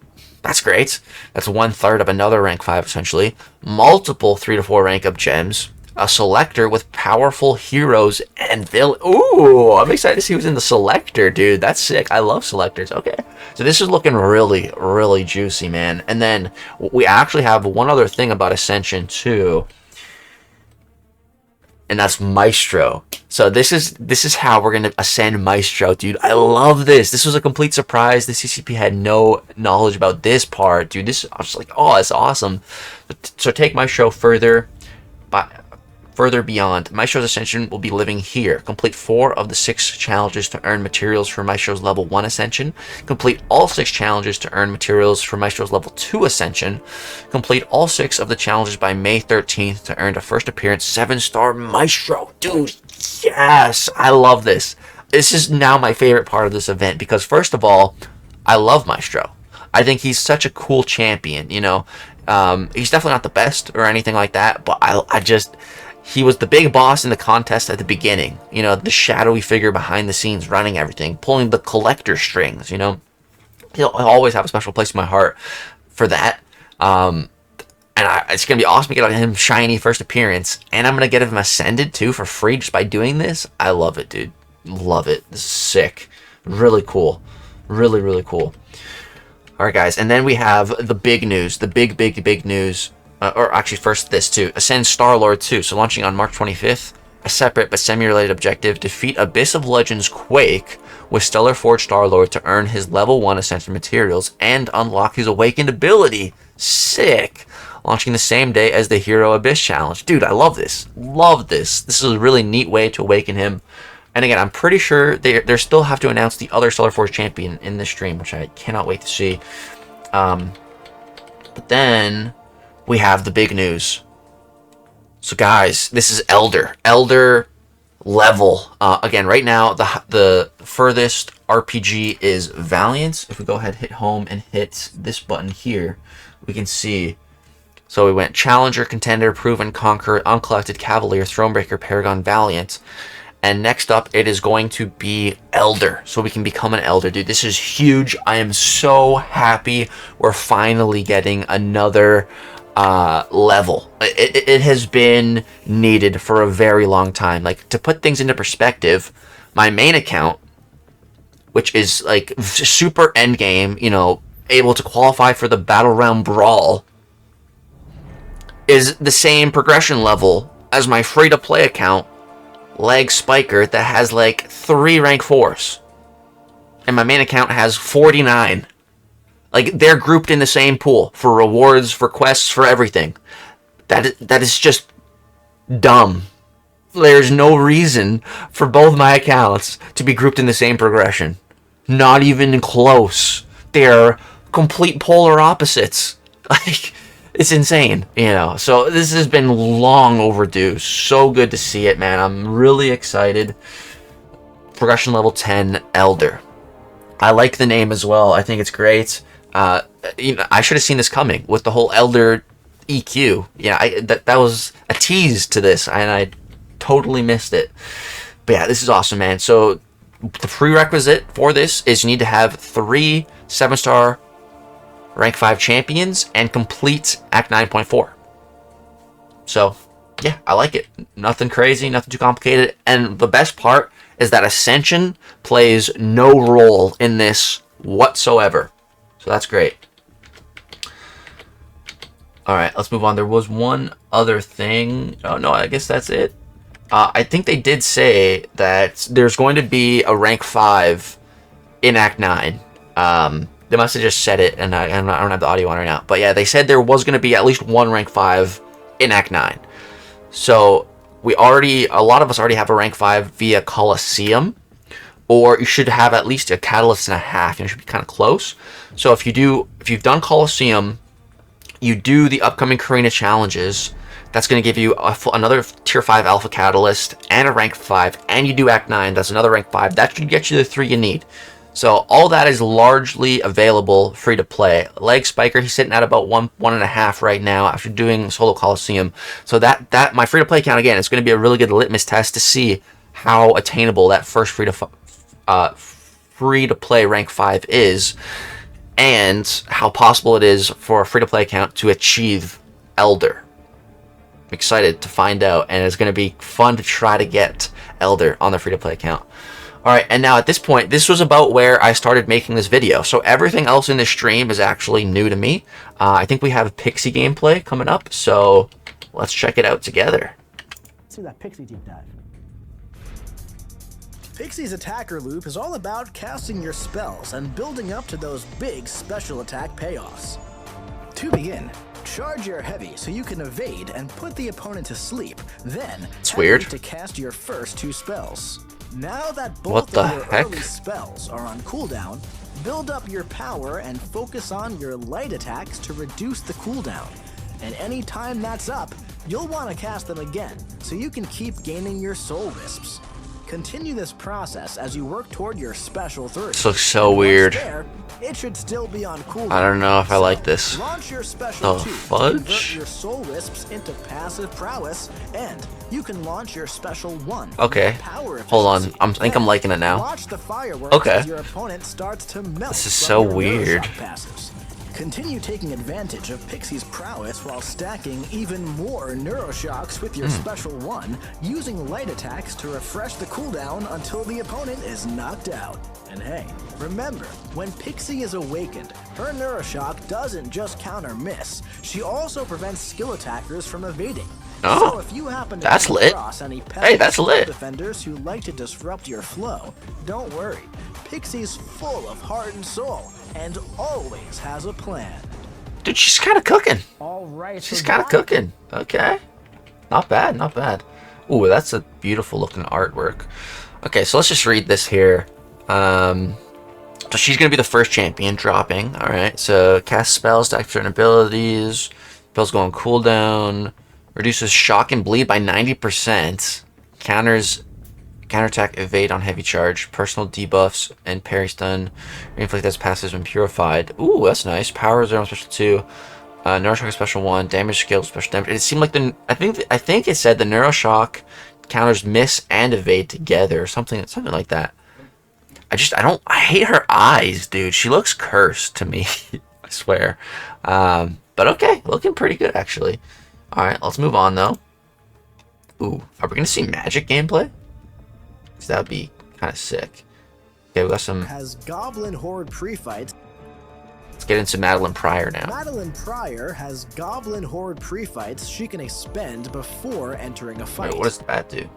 That's great. That's 1/3 of another rank 5, essentially. Multiple 3 to 4 rank up gems. A selector with powerful heroes and villains. Ooh, I'm excited to see who's in the selector, dude. That's sick. I love selectors. Okay. So this is looking really, really juicy, man. And then we actually have one other thing about Ascension, too. And that's Maestro. So this is how we're going to ascend Maestro, dude. I love this. This was a complete surprise. The CCP had no knowledge about this part, dude. I was like, oh, it's awesome. So take Maestro further beyond. Maestro's Ascension will be living here. Complete 4 of the 6 challenges to earn materials for Maestro's level 1 Ascension. Complete all 6 challenges to earn materials for Maestro's level 2 Ascension. Complete all 6 of the challenges by May 13th to earn a first appearance 7-star Maestro. Dude, yes! I love this. This is now my favorite part of this event because, first of all, I love Maestro. I think he's such a cool champion, He's definitely not the best or anything like that, but he was the big boss in the contest at the beginning. You know, the shadowy figure behind the scenes running everything, pulling the collector strings, you know. He'll always have a special place in my heart for that. And it's going to be awesome to get him shiny first appearance. And I'm going to get him ascended too for free just by doing this. I love it, dude. Love it. This is sick. Really cool. Really, really cool. Alright, guys. And then we have the big news. The big news. Or actually, first this too. Ascend Star-Lord 2. So launching on March 25th. A separate but semi-related objective. Defeat Abyss of Legends Quake with Stellar Forge Star-Lord to earn his level 1 Ascension materials and unlock his awakened ability. Sick. Launching the same day as the Hero Abyss Challenge. Dude, I love this. Love this. This is a really neat way to awaken him. And again, I'm pretty sure they still have to announce the other Stellar Forge champion in this stream, which I cannot wait to see. But then we have the big news. So guys, this is Elder level. Again, right now, the furthest RPG is Valiant. If we go ahead, hit home, and hit this button here, we can see. So we went Challenger, Contender, Proven, Conqueror, Uncollected, Cavalier, Thronebreaker, Paragon, Valiant. And next up, it is going to be Elder. So we can become an Elder. Dude, this is huge. I am so happy we're finally getting another level. It has been needed for a very long time. Like, to put things into perspective, my main account, which is like super endgame, you know, able to qualify for the Battleground Brawl, is the same progression level as my free-to-play account, Leg Spiker, that has like 3 rank 4s. And my main account has 49. Like, they're grouped in the same pool for rewards, for quests, for everything. That is just dumb. There's no reason for both my accounts to be grouped in the same progression. Not even close. They're complete polar opposites. Like, it's insane, you know. So this has been long overdue. So good to see it, man. I'm really excited. Progression level 10, Elder. I like the name as well. I think it's great. You know, I should have seen this coming with the whole Elder EQ. Yeah, that was a tease to this, and I totally missed it. But yeah, this is awesome, man. So the prerequisite for this is you need to have 3 7-star rank 5 champions and complete Act 9.4. So yeah, I like it. Nothing crazy, nothing too complicated. And the best part is that Ascension plays no role in this whatsoever. So that's great. Alright, let's move on. There was one other thing. Oh no, I guess that's it. I think they did say that there's going to be a rank 5 in Act 9. They must have just said it, and I don't have the audio on right now. But yeah, they said there was going to be at least one rank 5 in Act 9. So a lot of us already have a rank 5 via Coliseum. Or you should have at least a catalyst and a half. You should be kind of close. So if you've done Coliseum, you do the upcoming Carina challenges. That's going to give you another tier 5 alpha catalyst and a rank 5. And you do Act 9. That's another rank 5. That should get you the 3 you need. So all that is largely available free to play. Leg Spiker, he's sitting at about 1.5 right now after doing solo Coliseum. So that my free to play account, again, it's going to be a really good litmus test to see how attainable that first free to play rank 5 is, and how possible it is for a free to play account to achieve Elder. I'm excited to find out, and it's going to be fun to try to get Elder on the free to play account. Alright, and now at this point, this was about where I started making this video. So everything else in this stream is actually new to me. I think we have Pixie gameplay coming up, so let's check it out together. Let's do that Pixie deep dive. Pixie's attacker loop is all about casting your spells and building up to those big special attack payoffs. To begin, charge your heavy so you can evade and put the opponent to sleep. Then, it's weird to cast your first 2 spells. Now that What both the of your heck? early spells are on cooldown, build up your power and focus on your light attacks to reduce the cooldown. And any time that's up, you'll want to cast them again so you can keep gaining your soul wisps. Continue this process as you work toward your special 3. This looks so And once weird. there, it should still be on cooldown. I don't know if I like this. Launch your special The 2 to fudge? convert your soul wisps into passive prowess, and you can launch your special 1. Okay. Power Hold on. efficiency. I think I'm liking it now. Watch the fireworks Okay. as your opponent starts to melt. This is from so your weird. Neuroshock passives. Continue taking advantage of Pixie's prowess while stacking even more Neuroshocks with your special 1, using light attacks to refresh the cooldown until the opponent is knocked out. And hey, remember, when Pixie is awakened, her Neuroshock doesn't just counter miss, she also prevents skill attackers from evading. Oh, so if you happen to that's come lit. across any Hey, that's pesky lit. defenders who like to disrupt your flow, don't worry. Pixie's full of heart and soul, and always has a plan. Dude, she's kind of cooking. All right. She's so kind of that- cooking. Okay. Not bad, not bad. Ooh, that's a beautiful looking artwork. Okay, so let's just read this here. So she's going to be the first champion dropping. All right, so cast spells to activate certain abilities. Spells go on cooldown. Reduces shock and bleed by 90%. Counterattack evade on heavy charge. Personal debuffs and parry stun. Reinflict as passives when purified. Ooh, that's nice. Power 0 special 2. Neuroshock special 1. Damage scale special damage. It seemed like I think it said the Neuroshock counters miss and evade together or something like that. I hate her eyes, dude. She looks cursed to me. I swear. But okay, looking pretty good actually. Alright, let's move on though. Ooh, are we gonna see Magik gameplay? Because that would be kind of sick. Okay, we got some. Has Goblin Horde pre-fights. Let's get into Madeline Pryor now. Madeline Pryor has Goblin Horde pre-fights she can expend before entering a fight. Wait, what does that do?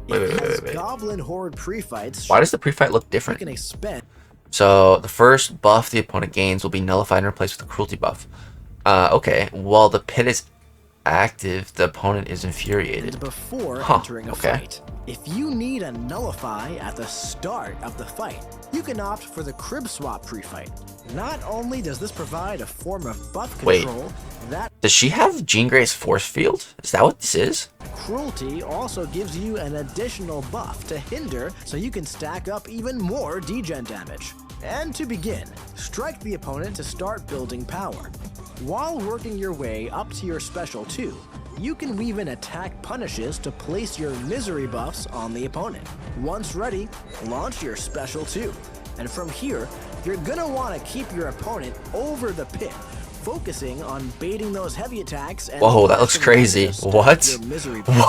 Wait. Goblin Horde pre-fights Why does the pre-fight look she different? can expend. So the first buff the opponent gains will be nullified and replaced with a cruelty buff. Okay, while the pit is active, the opponent is infuriated. Before Huh, entering a okay. fight. If you need a nullify at the start of the fight, you can opt for the crib swap pre-fight. Not only does this provide a form of buff Wait. control, that Does she have Jean Grey's force field? Is that what this is? cruelty also gives you an additional buff to hinder so you can stack up even more degen damage. And to begin, strike the opponent to start building power. While working your way up to your special 2, you can weave in attack punishes to place your misery buffs on the opponent. Once ready, launch your special 2. And from here, you're gonna want to keep your opponent over the pit, focusing on baiting those heavy attacks and Whoa, that looks flashing them crazy. to stack What? your misery buffs.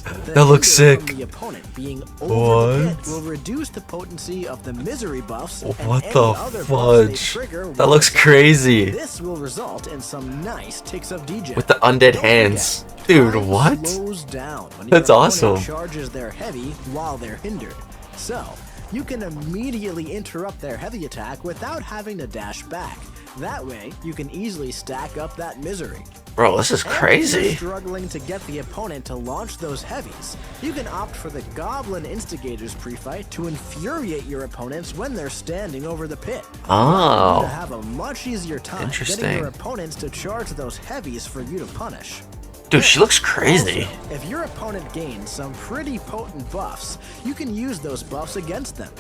What? The That looks hinder sick. From the opponent being over the What? pit will reduce the potency of the misery buffs. and What any the other buffs they fudge? trigger That while looks attacking. crazy. This will result in some nice ticks of degen. With the undead Don't hands. forget, Dude, time what? slows down when That's your opponent awesome. charges their heavy while they're hindered. So, you can immediately interrupt their heavy attack without having to dash back. That way, you can easily stack up that misery. Bro, this is And if crazy. you're struggling to get the opponent to launch those heavies, you can opt for the Goblin Instigators pre-fight to infuriate your opponents when they're standing over the pit. To Oh, have a much easier time getting Interesting. your opponents to charge those heavies for you to punish. dude, she looks crazy. Also, if your opponent gains some pretty potent buffs, you can use those buffs against them.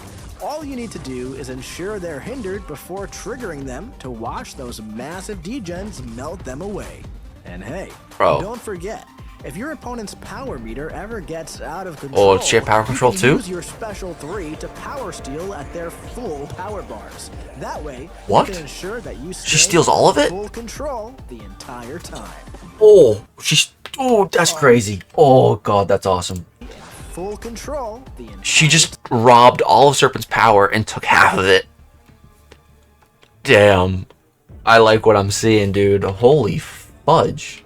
All you need to do is ensure they're hindered before triggering them to watch those massive degens melt them away. And hey, Bro. don't forget, if your opponent's power meter ever gets out of control, Oh, does she have power control you too? can use your special 3 to power steal at their full power bars. That way, What? you can ensure that you She stay steals all of in it? full control the entire time. Oh, that's crazy. Oh god, that's awesome. Full control the entire She just robbed all of Serpent's power and took half of it. Damn. I like what I'm seeing, dude. Holy fudge.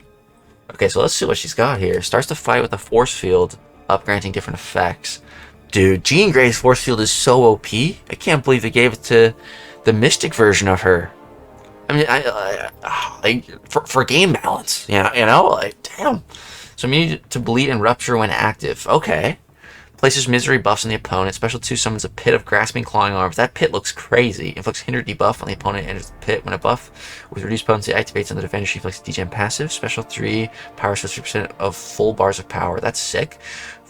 Okay, so let's see what she's got here. Starts the fight with a force field, up granting different effects. Dude, Jean Grey's force field is so OP. I can't believe they gave it to the Mystic version of her. I mean, for game balance, like, damn. So immune to bleed and rupture when active. Okay. Places misery buffs on the opponent. Special 2 summons a pit of grasping clawing arms. That pit looks crazy. Inflicts hinder debuff on the opponent enters the pit. When a buff with reduced potency activates on the defender, she inflicts degen passive. Special 3 power 50% of full bars of power. That's sick.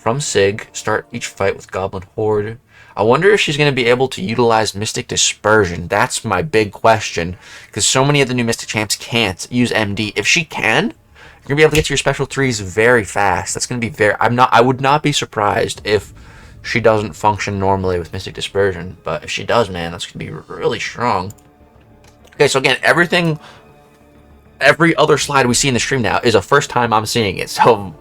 from Sig. Start each fight with Goblin Horde. I wonder if she's going to be able to utilize Mystic Dispersion. That's my big question, because so many of the new Mystic champs can't use MD. If she can, you're going to be able to get to your special 3s very fast. That's going to be very... I would not be surprised if she doesn't function normally with Mystic Dispersion, but if she does, man, that's going to be really strong. Okay, so again, every other slide we see in the stream now is a first time I'm seeing it. So,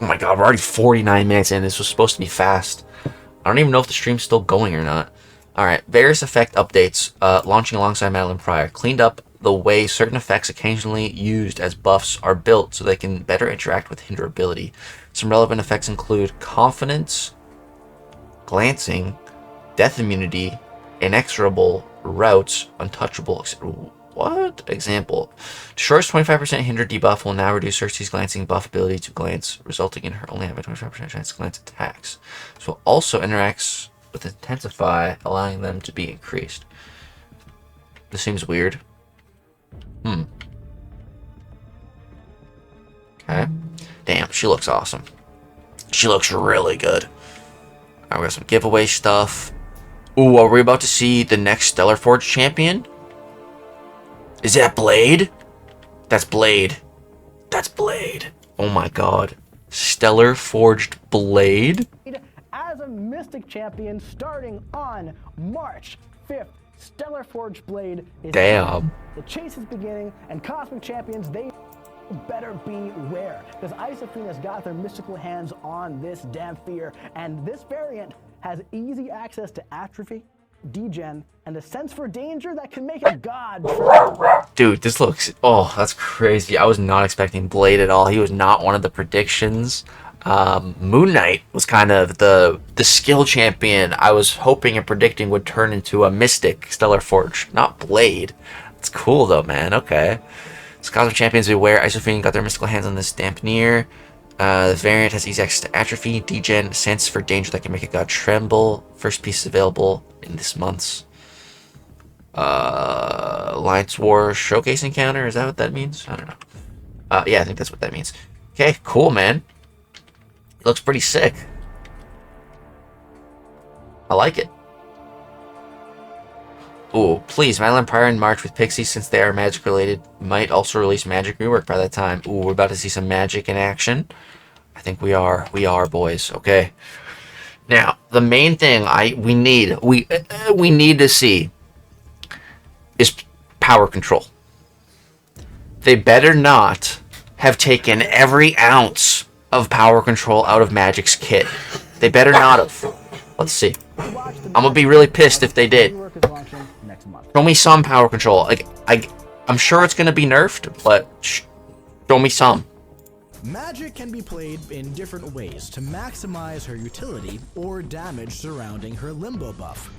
oh my god, we're already 49 minutes in. This was supposed to be fast. I don't even know if the stream's still going or not. Alright, various effect updates launching alongside Madeline Pryor. Cleaned up the way certain effects occasionally used as buffs are built so they can better interact with hinder ability. Some relevant effects include Confidence, Glancing, Death Immunity, Inexorable, Routes, Untouchable. What? Example. Destroys 25% hinder debuff will now reduce Cersei's glancing buff ability to glance, resulting in her only having a 25% chance to glance attacks. So it also interacts with Intensify, allowing them to be increased. This seems weird. Okay. Damn, she looks awesome. She looks really good. Alright, we got some giveaway stuff. Ooh, are we about to see the next Stellar Forge champion? Is that Blade? That's Blade. That's Blade. Oh my god. Stellar Forged Blade? As a Mystic champion starting on March 5th, Stellar Forged Blade is... Damn. The chase is beginning, and Cosmic Champions, they better beware, because Isophena's got their mystical hands on this Damphir, and this variant has easy access to Atrophy, Degen, and a sense for danger that can make a god tremble. Dude, this looks... Oh, that's crazy. I was not expecting Blade at all. He was not one of the predictions. Moon Knight was kind of the skill champion I was hoping and predicting would turn into a Mystic Stellar Forge, not Blade. It's cool though, man. Okay. So Cosmic Champions beware. Isophene got their mystical hands on this Dampeneer. The variant has easy access to Atrophy, Degen, Sense for danger that can make a god tremble. First piece is available in this month's Alliance War Showcase Encounter. Is that what that means? I don't know. Yeah, I think that's what that means. Okay, cool, man. It looks pretty sick. I like it. Ooh, please, Madeline Pryor in March with Pixie, since they are magic related, might also release Magic rework by that time. Ooh, we're about to see some magic in action. I think we are. We are, boys. Okay. Now, the main thing we need to see is power control. They better not have taken every ounce of power control out of Magic's kit. They better not have. Let's see. I'm gonna be really pissed if they did. Show me some power control. Like I'm sure it's gonna be nerfed, but show me some. Magic can be played in different ways to maximize her utility or damage surrounding her limbo buff.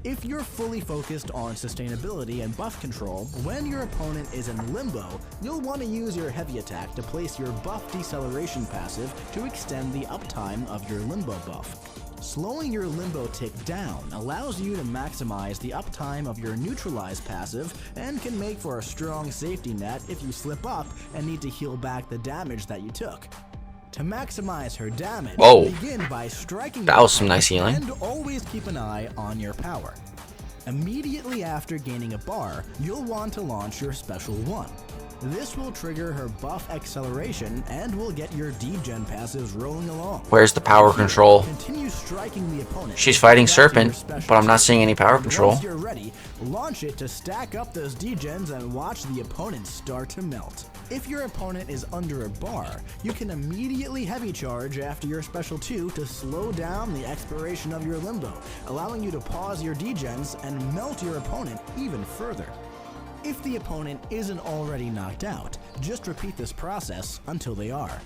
If you're fully focused on sustainability and buff control, when your opponent is in limbo, you'll want to use your heavy attack to place your buff deceleration passive to extend the uptime of your limbo buff. Slowing your limbo tick down allows you to maximize the uptime of your neutralize passive and can make for a strong safety net if you slip up and need to heal back the damage that you took. To maximize her damage, begin by striking. That was some nice healing. And always keep an eye on your power. Immediately after gaining a bar, you'll want to launch your special 1. This will trigger her buff acceleration and will get your degen passives rolling along. Where's the power control? Continue striking the opponent. She's fighting Serpent, but I'm not seeing any power control. Once you're ready, launch it to stack up those degens and watch the opponent start to melt. If your opponent is under a bar, you can immediately heavy charge after your special 2 to slow down the expiration of your limbo, allowing you to pause your degens and melt your opponent even further. If the opponent isn't already knocked out, just repeat this process until they are.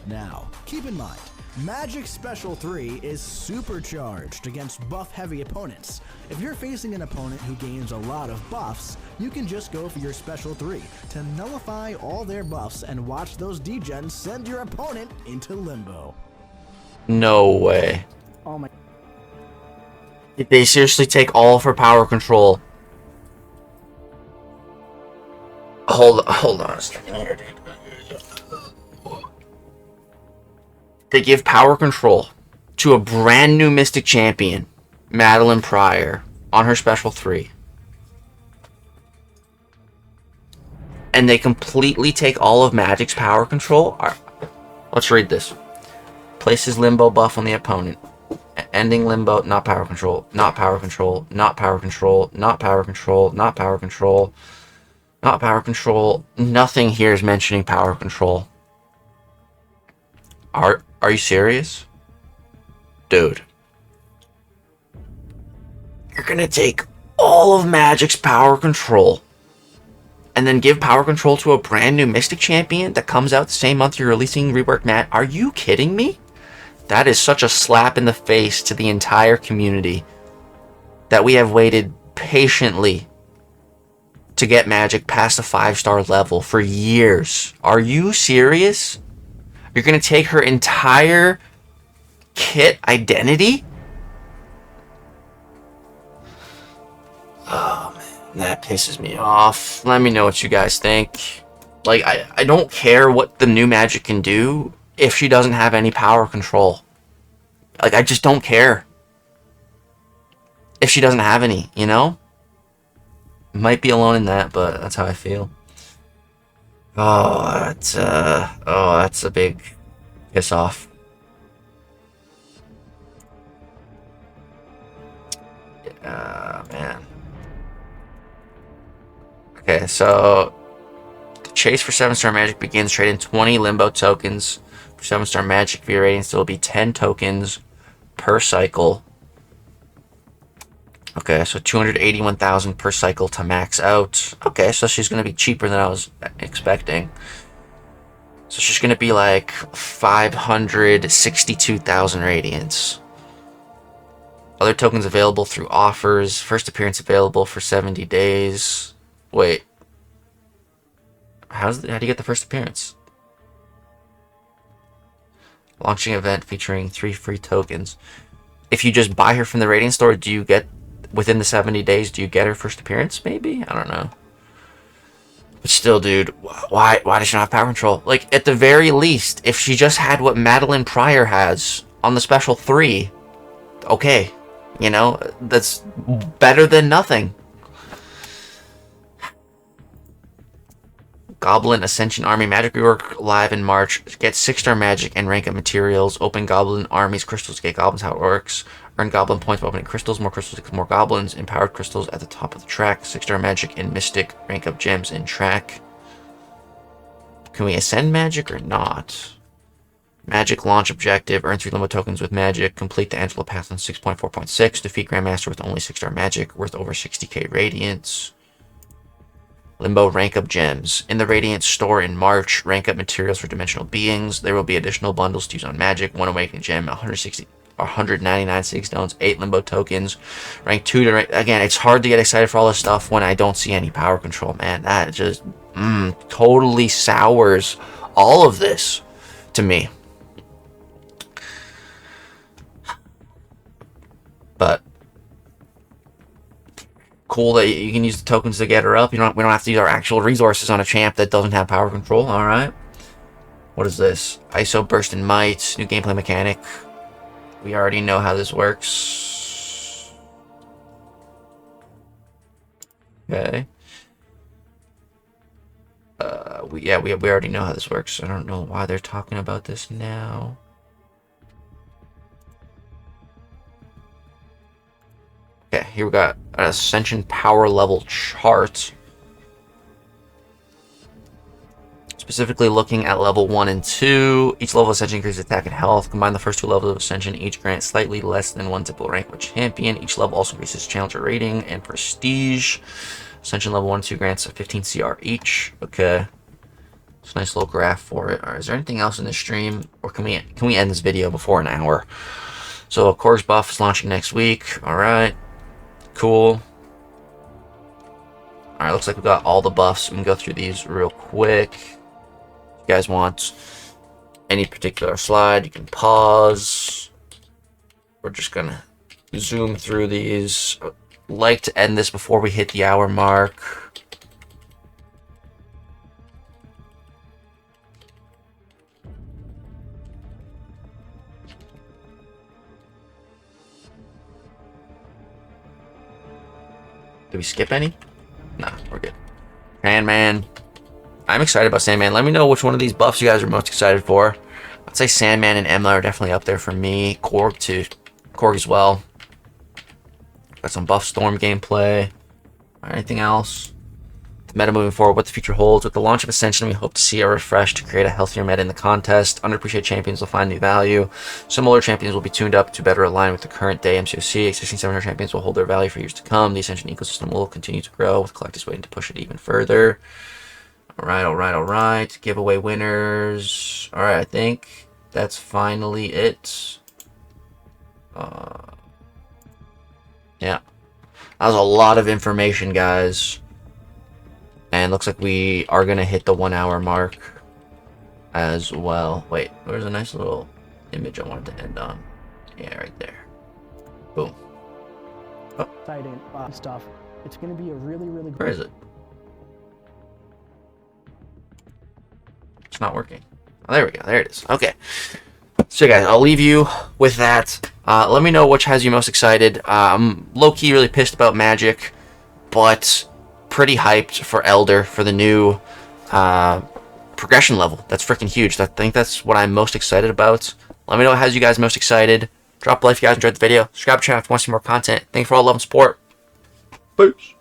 Now, keep in mind, Magic's Special 3 is supercharged against buff-heavy opponents. If you're facing an opponent who gains a lot of buffs, you can just go for your Special 3 to nullify all their buffs and watch those degens send your opponent into limbo. No way. Oh my... Did they seriously take all of her power control? Hold on a second here, dude. They give power control to a brand new Mystic Champion, Madeline Pryor, on her special 3. And they completely take all of Magik's power control. All right, let's read this. Places limbo buff on the opponent. Ending limbo, not power control, not power control, not power control, not power control, not power control, not power control. Nothing here is mentioning power control. Are you serious? Dude. You're gonna take all of Magik's power control and then give power control to a brand new Mystic Champion that comes out the same month you're releasing Rework Mat? Are you kidding me? That is such a slap in the face to the entire community that we have waited patiently to get Magik past the 5-star level for years. Are you serious? You're going to take her entire kit identity? Oh, man, that pisses me off. Let me know what you guys think. Like, I don't care what the new Magik can do if she doesn't have any power control. Like, I just don't care if she doesn't have any, you know? Might be alone in that, but that's how I feel. Oh, that's a big piss off. Man. Okay, so the chase for 7-star Magik begins. Trade in 20 limbo tokens for 7-star Magik via Radiance. There will be 10 tokens per cycle. Okay, so 281,000 per cycle to max out. Okay, so she's going to be cheaper than I was expecting. So she's going to be like 562,000 Radiance. Other tokens available through offers. First appearance available for 70 days. Wait. How do you get the first appearance? Launching event featuring 3 free tokens. If you just buy her from the Radiance store, do you get, within the 70 days, do you get her first appearance? Maybe? I don't know. But still, dude, why does she not have power control? Like, at the very least, if she just had what Madeline Pryor has on the special 3, okay. You know, that's better than nothing. Goblin Ascension Army Magic Rework live in March. Get 6-star Magik and rank up materials. Open Goblin Armies crystals. Get goblins. How it works. Earn Goblin points by opening crystals. More crystals, more goblins. Empowered crystals at the top of the track. 6-star Magik and Mystic. Rank up gems in track. Can we ascend Magik or not? Magik launch objective. Earn 3 limbo tokens with Magik. Complete the Angela path on 6.4.6. Defeat Grandmaster with only 6-star Magik. Worth over 60k Radiance. Limbo rank up gems. In the Radiance store in March, rank up materials for dimensional beings. There will be additional bundles to use on Magik. 1 awakening gem, 199 sig stones, 8 limbo tokens. Rank 2 to rank. Again, it's hard to get excited for all this stuff when I don't see any power control, man. That just totally sours all of this to me. But cool that you can use the tokens to get her up. We don't have to use our actual resources on a champ that doesn't have power control. All right. What is this? ISO Burst and Might. New gameplay mechanic. We already know how this works. Okay. We already know how this works. I don't know why they're talking about this now. Okay, here we got an Ascension power level chart. Specifically looking at level 1 and 2. Each level of Ascension increases attack and health. Combine the first 2 levels of Ascension, each grant slightly less than 1 typical rank of a champion. Each level also increases Challenger rating and Prestige. Ascension level 1 and 2 grants a 15 CR each. Okay. It's a nice little graph for it. Alright, is there anything else in this stream? Or can we end this video before an hour? So, Core's buff is launching next week. Alright. Cool. Alright, looks like we got all the buffs. We can go through these real quick. If you guys want any particular slide, you can pause. We're just gonna zoom through these. I'd like to end this before we hit the hour mark. Did we skip any? Nah, we're good. Sandman. I'm excited about Sandman. Let me know which one of these buffs you guys are most excited for. I'd say Sandman and Emma are definitely up there for me. Korg too. Korg as well. Got some buff Storm gameplay. Anything else? The meta moving forward, what the future holds. With the launch of Ascension, we hope to see a refresh to create a healthier meta in the contest. Underappreciated champions will find new value. Similar champions will be tuned up to better align with the current day MCOC. Existing 700 champions will hold their value for years to come. The Ascension ecosystem will continue to grow, with collectors waiting to push it even further. Alright. Giveaway winners. Alright, I think that's finally it. Yeah. That was a lot of information, guys. And looks like we are going to hit the 1 hour mark as well. Wait, there's a nice little image I wanted to end on. Yeah, right there. Boom. Oh. Exciting stuff. It's going to be a really, really Where is it? It's not working. Oh, there we go. There it is. Okay. So, guys, I'll leave you with that. Let me know which has you most excited. I'm low-key really pissed about Magik, but pretty hyped for Elder, for the new progression level. That's freaking huge. I think that's what I'm most excited about. Let me know what has you guys most excited. Drop a like if you guys enjoyed the video. Subscribe to the channel if you want to see more content. Thank you for all the love and support. Peace.